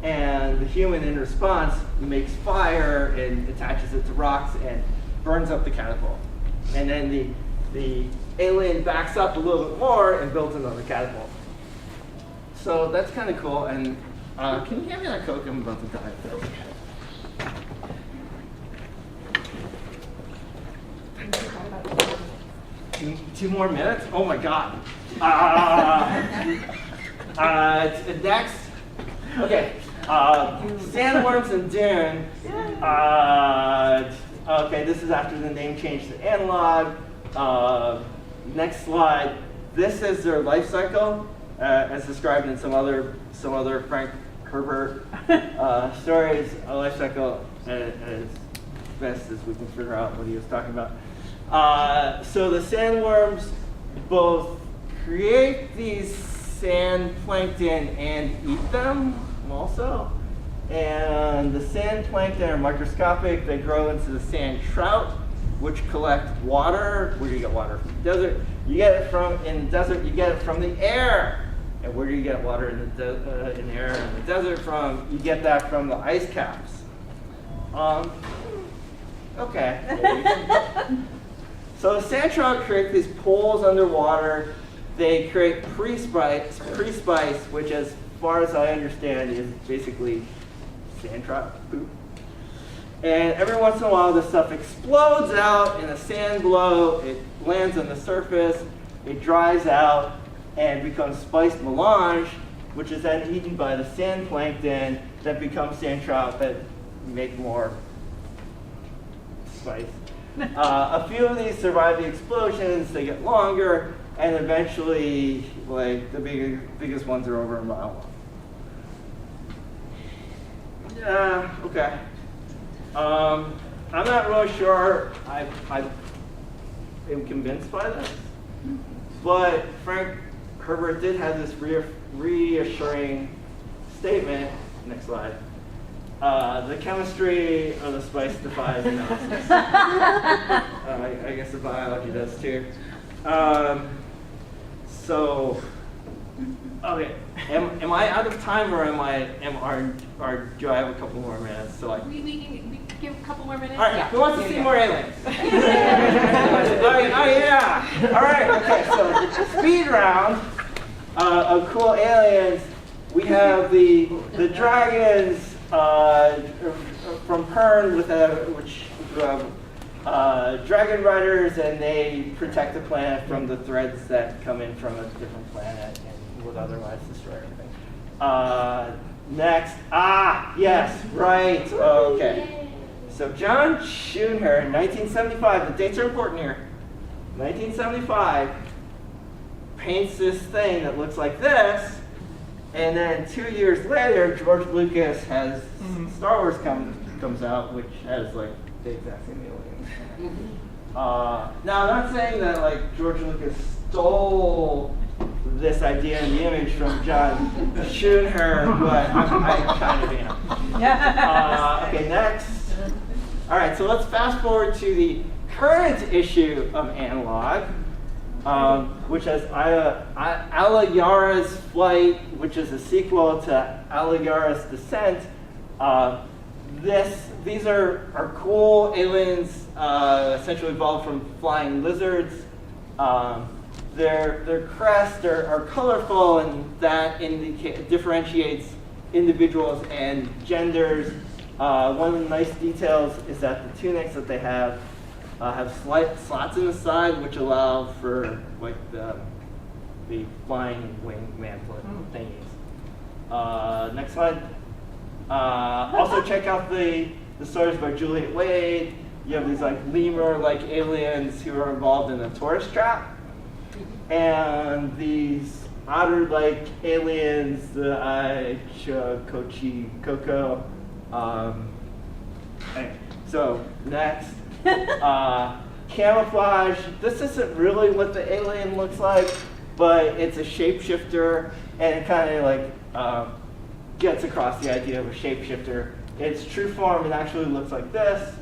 And the human, in response, makes fire and attaches it to rocks and burns up the catapult. And then the alien backs up a little bit more and builds another catapult. So that's kind of cool. And can you hand me that Coke? I'm about to die. Two more minutes? Oh my God. Next. Okay. Sandworms and Dune. Okay, this is after the name change to Analog. Next slide. This is their life cycle, as described in some other Frank Herbert stories. A life cycle as best as we can figure out what he was talking about. So the sandworms both create these sand plankton and eat them also. And the sand plankton are microscopic. They grow into the sand trout, which collect water. Where do you get water from? The desert. In the desert, you get it from the air. And where do you get water in the air in the desert from? You get that from the ice caps. Okay. So the sand trout create these pools underwater. They create pre-spice, which as far as I understand is basically sand trout poop. And every once in a while this stuff explodes out in a sand blow. It lands on the surface, it dries out, and becomes spiced melange, which is then eaten by the sand plankton that becomes sand trout that make more spice. A few of these survive the explosions, they get longer, and eventually, like, the biggest ones are over a mile long. Yeah, okay. I'm not really sure I am convinced by this, but Frank Herbert did have this reassuring statement. Next slide. The chemistry of the spice defies analysis. I guess the biology does too. So, okay, am I out of time, or or do I have a couple more minutes? So We can give a couple more minutes. all right, who wants to see more aliens? Oh yeah! All right, okay, so speed round of cool aliens. We have the dragons from Pern, which dragon riders, and they protect the planet from the threats that come in from a different planet and would otherwise destroy everything. Next, yes, right, okay. So John Schoenherr in 1975, the dates are important here. 1975, paints this thing that looks like this, and then 2 years later, George Lucas has Star Wars comes out, which has like the exact same aliens. Now, I'm not saying that like George Lucas stole this idea and the image from John Schoenherr, but I kind of am. Okay, next. All right, so let's fast forward to the current issue of Analog, which has Ala Yara's Flight, which is a sequel to Ala Yara's Descent. These are cool aliens, essentially evolved from flying lizards. Their crests are colorful, and that differentiates individuals and genders. One of the nice details is that the tunics that they have slight slots in the side, which allow for like the flying wing mantlet thingies. Next slide. Also check out the stories by Juliet Wade. You have these like lemur-like aliens who are involved in a tourist trap, and these otter-like aliens, the Coco. So next, camouflage. This isn't really what the alien looks like, but it's a shapeshifter, and it kind of like gets across the idea of a shapeshifter. Its true form, it actually looks like this: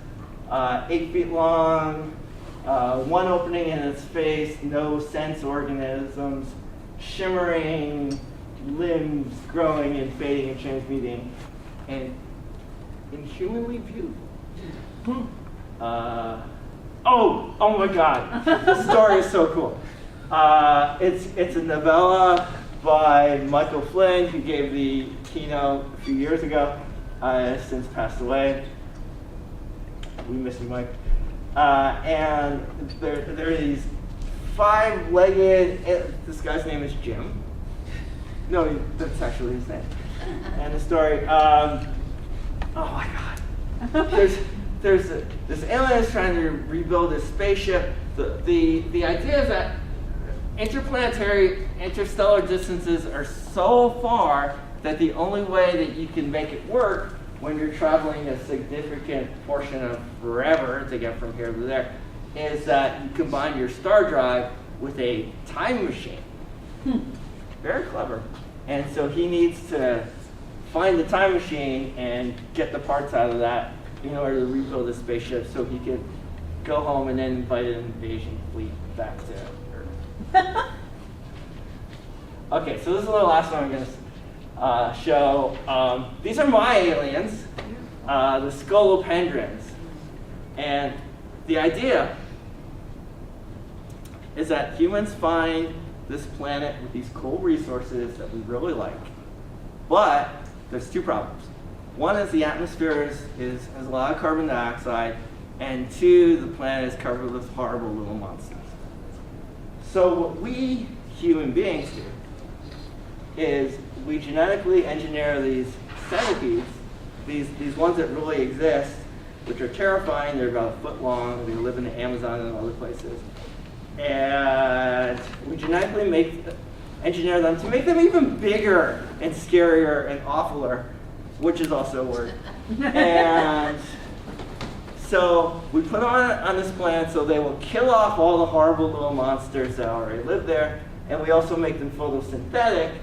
8 feet long, one opening in its face, no sense organisms, shimmering limbs growing and fading and transmuting, and inhumanly beautiful. Oh my God! The story is so cool. It's a novella by Michael Flynn, who gave the keynote a few years ago. Since passed away. We miss you, Mike. And there are these 5-legged. This guy's name is Jim. No, that's actually his name. And the story. Oh my God. There's this alien is trying to rebuild his spaceship. The idea is that interstellar distances are so far that the only way that you can make it work when you're traveling a significant portion of forever to get from here to there is that you combine your star drive with a time machine. Very clever. And so he needs to find the time machine and get the parts out of that in order to rebuild his spaceship so he could go home and then invite an invasion fleet back to Earth. Okay, so this is the last one I'm going to show. These are my aliens, the scolopendrons. And the idea is that humans find this planet with these cool resources that we really like. But there's two problems. One is the atmosphere has a lot of carbon dioxide, and two, the planet is covered with horrible little monsters. So what we human beings do is we genetically engineer these centipedes, these ones that really exist, which are terrifying. They're about a foot long. They live in the Amazon and other places. And we genetically engineer them to make them even bigger and scarier and awfuler, which is also a word. And so we put them on this planet so they will kill off all the horrible little monsters that already live there. And we also make them photosynthetic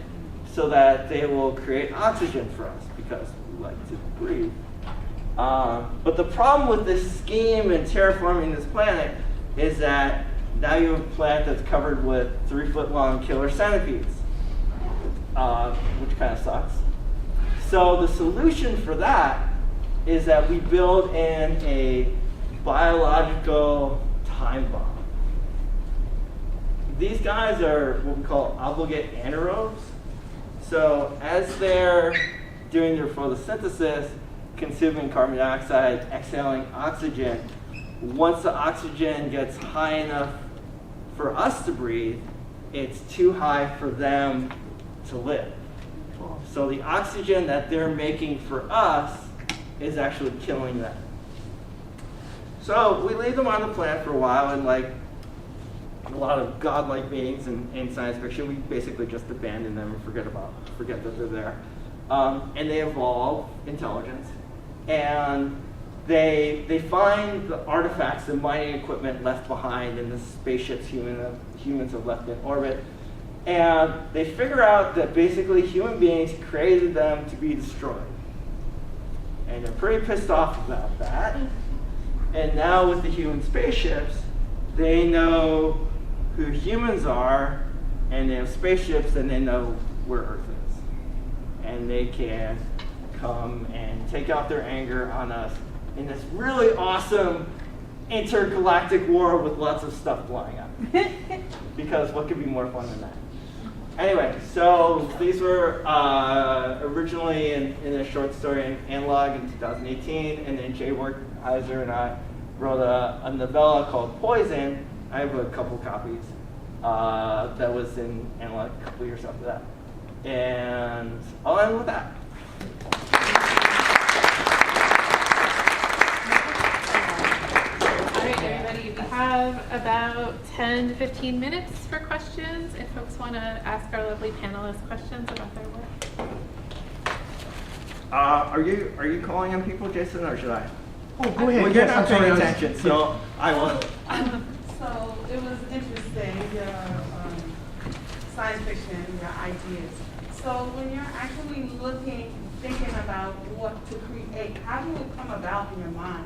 so that they will create oxygen for us because we like to breathe. But the problem with this scheme and terraforming this planet is that now you have a planet that's covered with 3-foot-long killer centipedes, which kind of sucks. So the solution for that is that we build in a biological time bomb. These guys are what we call obligate anaerobes. So as they're doing their photosynthesis, consuming carbon dioxide, exhaling oxygen, once the oxygen gets high enough for us to breathe, it's too high for them to live. So the oxygen that they're making for us is actually killing them. So we leave them on the planet for a while, and like a lot of godlike beings in science fiction, we basically just abandon them and forget that they're there. And they evolve intelligence, and they find the artifacts and mining equipment left behind in the spaceships humans have left in orbit. And they figure out that basically human beings created them to be destroyed. And they're pretty pissed off about that. And now with the human spaceships, they know who humans are, and they have spaceships, and they know where Earth is. And they can come and take out their anger on us in this really awesome intergalactic war with lots of stuff blowing up. Because what could be more fun than that? Anyway, so these were originally in a short story in Analog in 2018, and then Jay Wertheiser and I wrote a novella called Poison. I have a couple copies that was in Analog a couple years after that. And I'll end with that. All right, everybody, we have about 10 to 15 minutes for questions if folks want to ask our lovely panelists questions about their work. Are you calling on people, Jason, or should I? Oh, go ahead. Well, you're not paying attention, so I will. So it was interesting, your science fiction, your ideas. So when you're actually thinking about what to create, how do it come about in your mind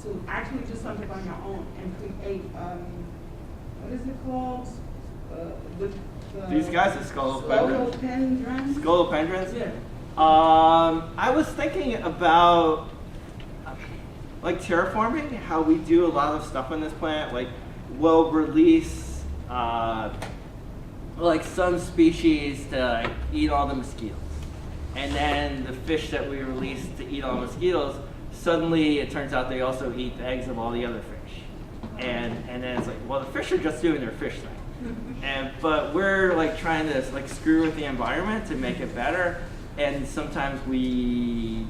to actually do something on your own and create, what is it called? These guys are scolopendrons. Scolopendrons? Yeah. I was thinking about like terraforming, how we do a lot of stuff on this planet. Like we'll release like some species to like, eat all the mosquitoes. And then the fish that we release to eat all the mosquitoes, suddenly it turns out they also eat the eggs of all the other fish. And then it's like, well, the fish are just doing their fish thing. But we're like trying to like screw with the environment to make it better. And sometimes we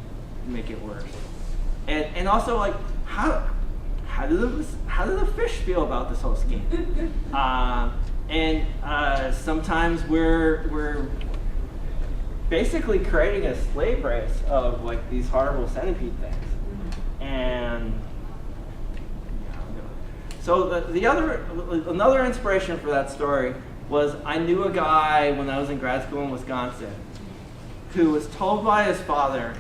make it worse. And also like how do the fish feel about this whole scheme? Sometimes we're basically creating a slave race of like these horrible centipede things. And so another inspiration for that story was I knew a guy when I was in grad school in Wisconsin who was told by his father,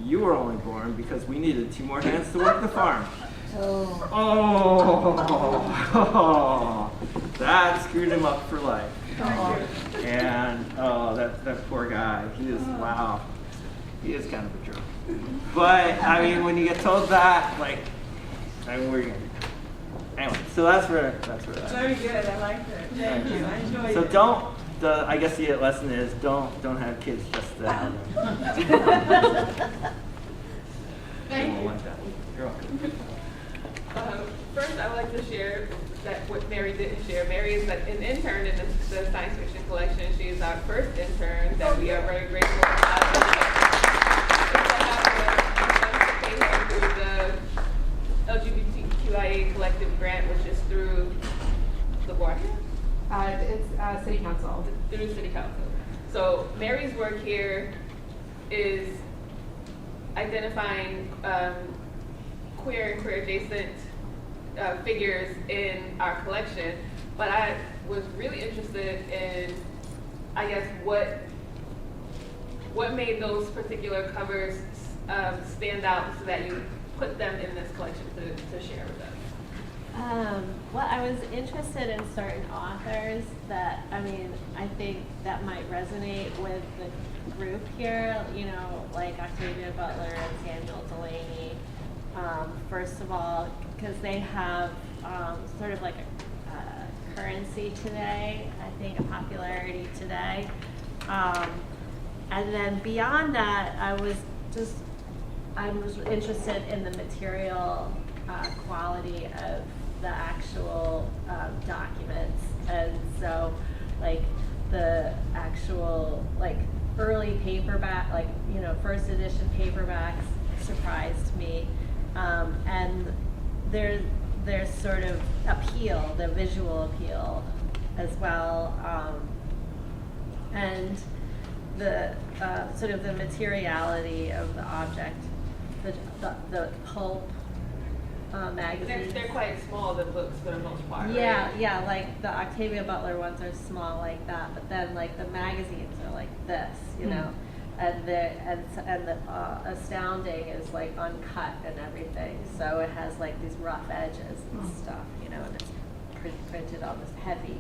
"You were only born because we needed 2 more hands to work the farm." Oh, that screwed him up for life. And oh, that poor guy. He is wow. He is kind of a jerk. But I mean, when you get told that, like, I mean, what are you gonna do? Anyway, so that's where that. Very good. I like that. Thank you. I enjoyed So it. I guess the lesson is don't have kids just to have them. Thank you. You're welcome. First, I would like to share that what Mary didn't share. Mary is an intern in the Science Fiction Collection. She is our first intern that we are very grateful for. To pay her through the LGBTQIA collective grant, which is through the board. It's City Council. Through City Council. So Mary's work here is identifying queer and queer adjacent figures in our collection, but I was really interested in, I guess, what made those particular covers stand out so that you put them in this collection to share with us. Well, I was interested in certain authors that, I mean, I think that might resonate with the group here, you know, like Octavia Butler and Samuel Delaney. First of all, because they have sort of like a currency today, I think a popularity today. And then beyond that, I was interested in the material quality of the actual documents. And so like the actual like early paperback, like, you know, first edition paperbacks surprised me. And there's sort of appeal, the visual appeal as well, and the sort of the materiality of the object, the pulp magazines. They're quite small, the books for the most part. Yeah, right? yeah, like the Octavia Butler ones are small like that, but then like the magazines are like this, you know. And the Astounding is like uncut and everything, so it has like these rough edges and stuff, you know, and it's printed on this heavy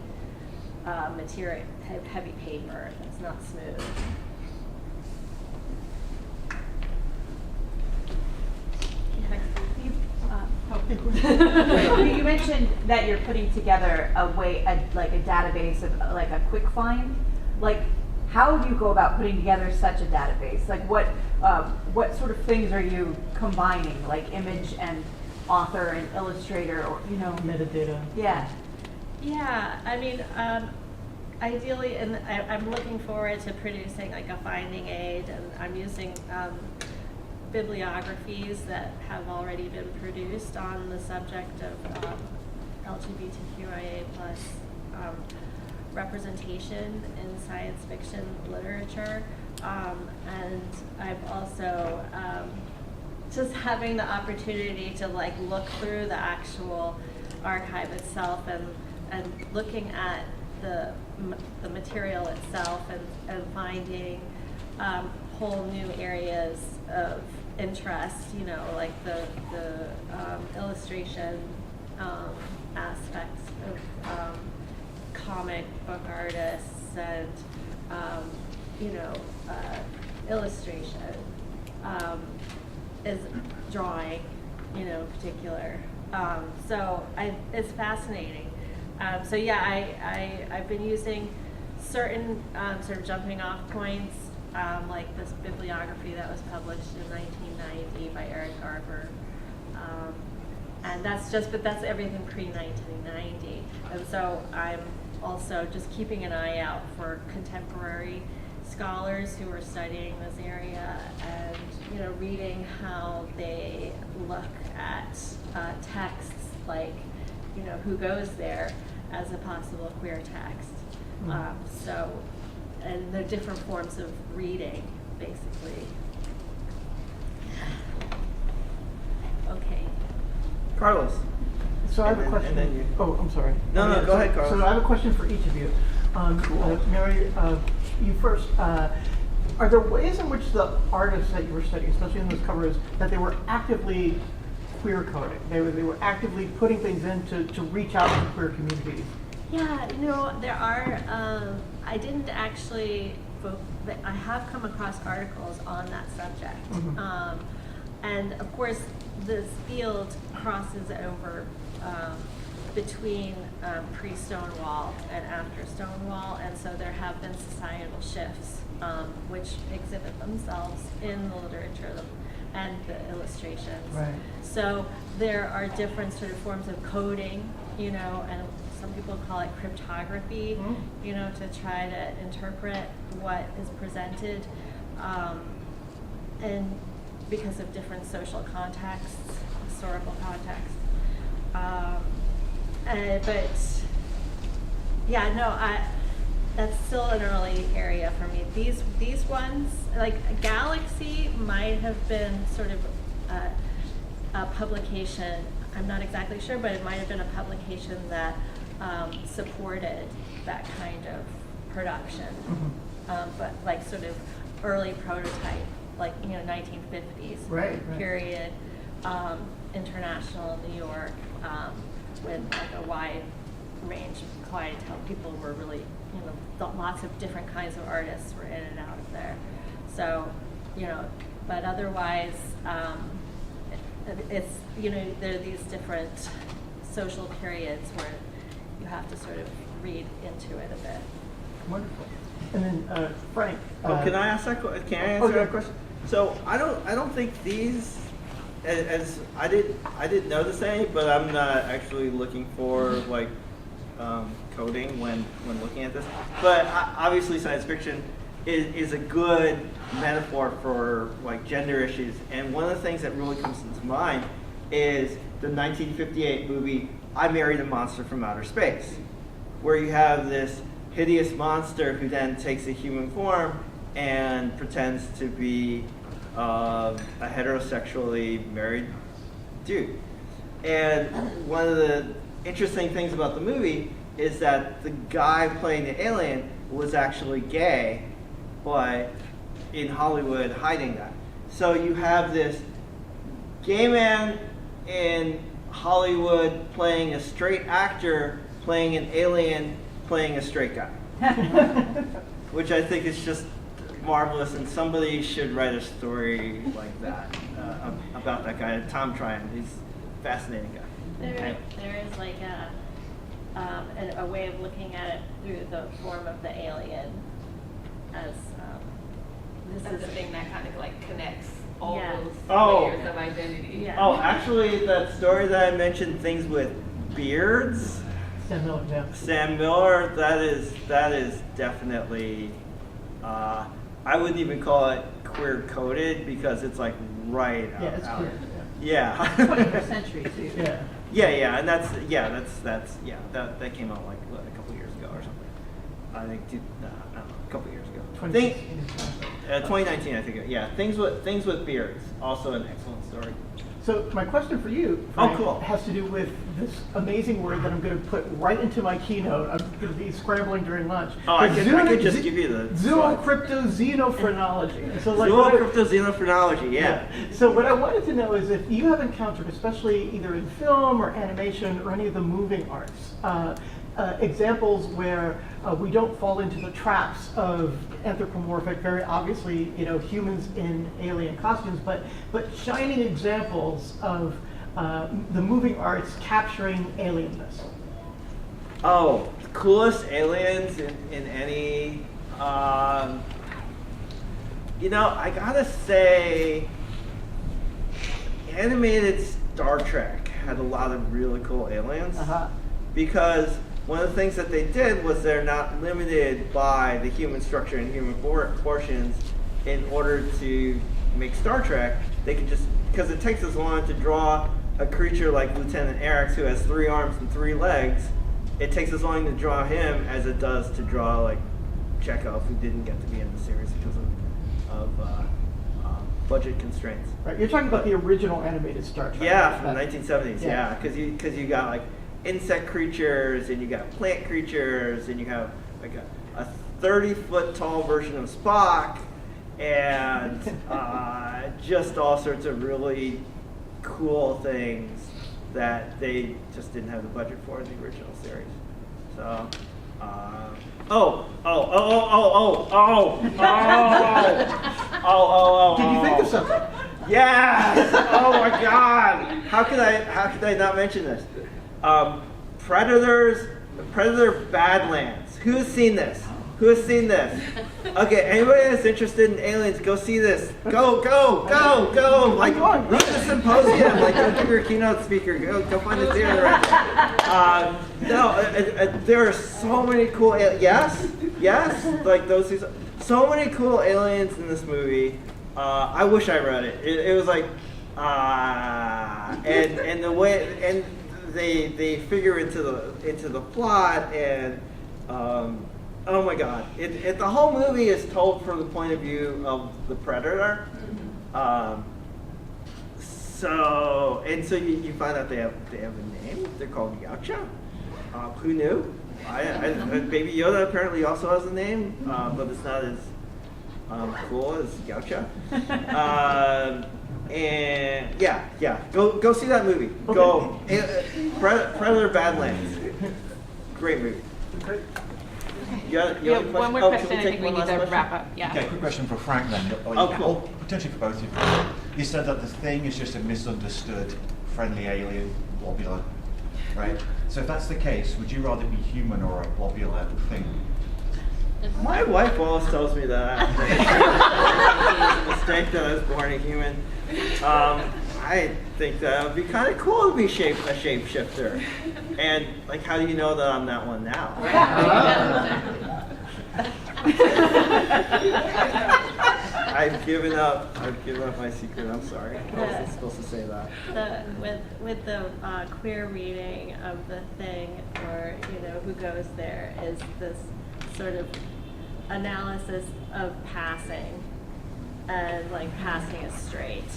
material, heavy paper. It's not smooth. You mentioned that you're putting together a database of like a quick find. Like, how do you go about putting together such a database? Like, what sort of things are you combining, like image and author and illustrator, or, you know, metadata? Yeah. Yeah, I mean, ideally, and I'm looking forward to producing like a finding aid, and I'm using bibliographies that have already been produced on the subject of LGBTQIA plus representation in science fiction literature, and I've also just having the opportunity to like look through the actual archive itself and looking at the material itself and finding whole new areas of interest, you know, like the illustration aspects of comic book artists and, you know, illustration is drawing, you know, particular. So it's fascinating. So yeah, I've been using certain sort of jumping off points, like this bibliography that was published in 1990 by Eric Garber. And that's everything pre-1990. And so I'm also just keeping an eye out for contemporary scholars who are studying this area and, you know, reading how they look at texts like, you know, Who Goes There as a possible queer text. So, and the different forms of reading, basically. Okay. Carlos. So I have a And question. then you. Oh, I'm sorry. No, go ahead, Carlos. So I have a question for each of you. Cool. Mary, you first. Are there ways in which the artists that you were studying, especially in those covers, that they were actively queer coding? They were actively putting things in to reach out to queer communities Yeah, there are, I didn't actually, I have come across articles on that subject. Mhm. And of course, this field crosses over between pre-Stonewall and after Stonewall, and so there have been societal shifts which exhibit themselves in the literature and the illustrations. Right. So there are different sort of forms of coding, and some people call it cryptography, to try to interpret what is presented, and because of different social contexts, historical contexts. But yeah, no, that's still an early area for me. These ones, like Galaxy, might have been sort of a publication. I'm not exactly sure, but it might have been a publication that supported that kind of production. But like sort of early prototype, like 1950s Right. period, international New York, with like a wide range of clientele. People were really, lots of different kinds of artists were in and out of there. So, but otherwise, it's, there are these different social periods where you have to sort of read into it a bit. Wonderful. And then Frank. Can I ask that? Can I answer that question? So I don't think these, as I didn't notice any, but I'm not actually looking for like coding when looking at this. But obviously, science fiction is a good metaphor for like gender issues. And one of the things that really comes into mind is the 1958 movie I Married a Monster from Outer Space, where you have this hideous monster who then takes a human form and pretends to be a heterosexually married dude. And one of the interesting things about the movie is that the guy playing the alien was actually gay, but in Hollywood hiding that. So you have this gay man in Hollywood playing a straight actor, playing an alien, playing a straight guy. Which I think is just marvelous, and somebody should write a story like that about that guy, Tom Tryon. He's a fascinating guy. There is like a way of looking at it through the form of the alien as This is the thing that kind of like connects all those Oh. layers of identity. Yeah. Oh, actually, that story that I mentioned, things with beards. Sam Miller, yeah. Sam Miller, that is definitely. I wouldn't even call it queer coded because it's like right Yeah, it's out. queer. Yeah. 21st century too. Yeah. Yeah, and that came out like what, a couple years ago or something. I think I don't know, a couple years ago. 2019, I think. Yeah, things with beards, also an excellent story. So my question for you, Oh, Frank, cool. has to do with this amazing word that I'm going to put right into my keynote. I'm going to be scrambling during lunch. Oh, I But could just give you the zoocryptoxenophrenology. So like zoocryptoxenophrenology, yeah. So what I wanted to know is if you have encountered, especially either in film or animation or any of the moving arts, examples where we don't fall into the traps of anthropomorphic, very obviously, humans in alien costumes, but shining examples of the moving arts capturing alienness. Oh, the coolest aliens in any. I gotta say, animated Star Trek had a lot of really cool aliens because one of the things that they did was they're not limited by the human structure and human portions in order to make Star Trek. They could just, because it takes as long to draw a creature like Lieutenant Eric's who has 3 arms and 3 legs, it takes as long to draw him as it does to draw like Chekhov, who didn't get to be in the series because of budget constraints. Right, you're talking about the original animated Star Trek. Yeah, from the 1970s. Yeah. Yeah, because you got like insect creatures and you got plant creatures and you have like a 30-foot tall version of Spock and just all sorts of really cool things that they just didn't have the budget for in the original series. So, oh. Did you think of something? Yes! Oh my God! How could I not mention this? Predator Badlands. Who has seen this? Who has seen this? Okay, anybody that's interested in aliens, go see this. Go! Like, read the symposium. Like, go give your keynote speaker. Go find the theater. There are so many cool yes, like those who's so many cool aliens in this movie. I wish I read it. It was like, and the way, and they figure into the plot, and oh my God, the whole movie is told from the point of view of the predator. So you find out they have a name. They're called Yautja. Who knew? Baby Yoda apparently also has a name, but it's not as cool as Yautja. And yeah, go see that movie. Okay. Go Predator Badlands. Great movie. Great. We have one more question. I think we need to wrap up. Yeah. Okay, quick question for Frank then. Cool. Or potentially for both of you. You said that the thing is just a misunderstood friendly alien globular, right? So if that's the case, would you rather be human or a globular thing? My wife always tells me that. It's a mistake that I was born a human. I think that it would be kind of cool to be a shapeshifter. And like, how do you know that I'm that one now? I've given up my secret. I'm sorry. I wasn't supposed to say that. With the queer reading of the thing, or who goes there, is this sort of analysis of passing, and like passing is straight,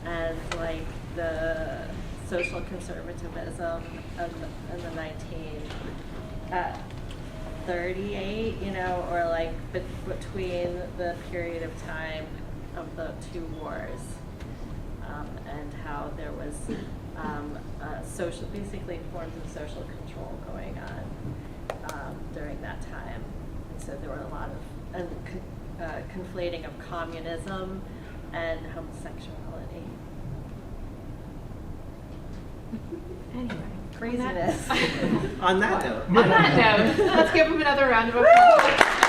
and like the social conservatism in the 1938, or like between the period of time of the two wars, and how there was basically forms of social control going on during that time. And so there were a lot of conflating of communism and homosexuality. Anyway, craziness. On that note. On that note, let's give him another round of applause.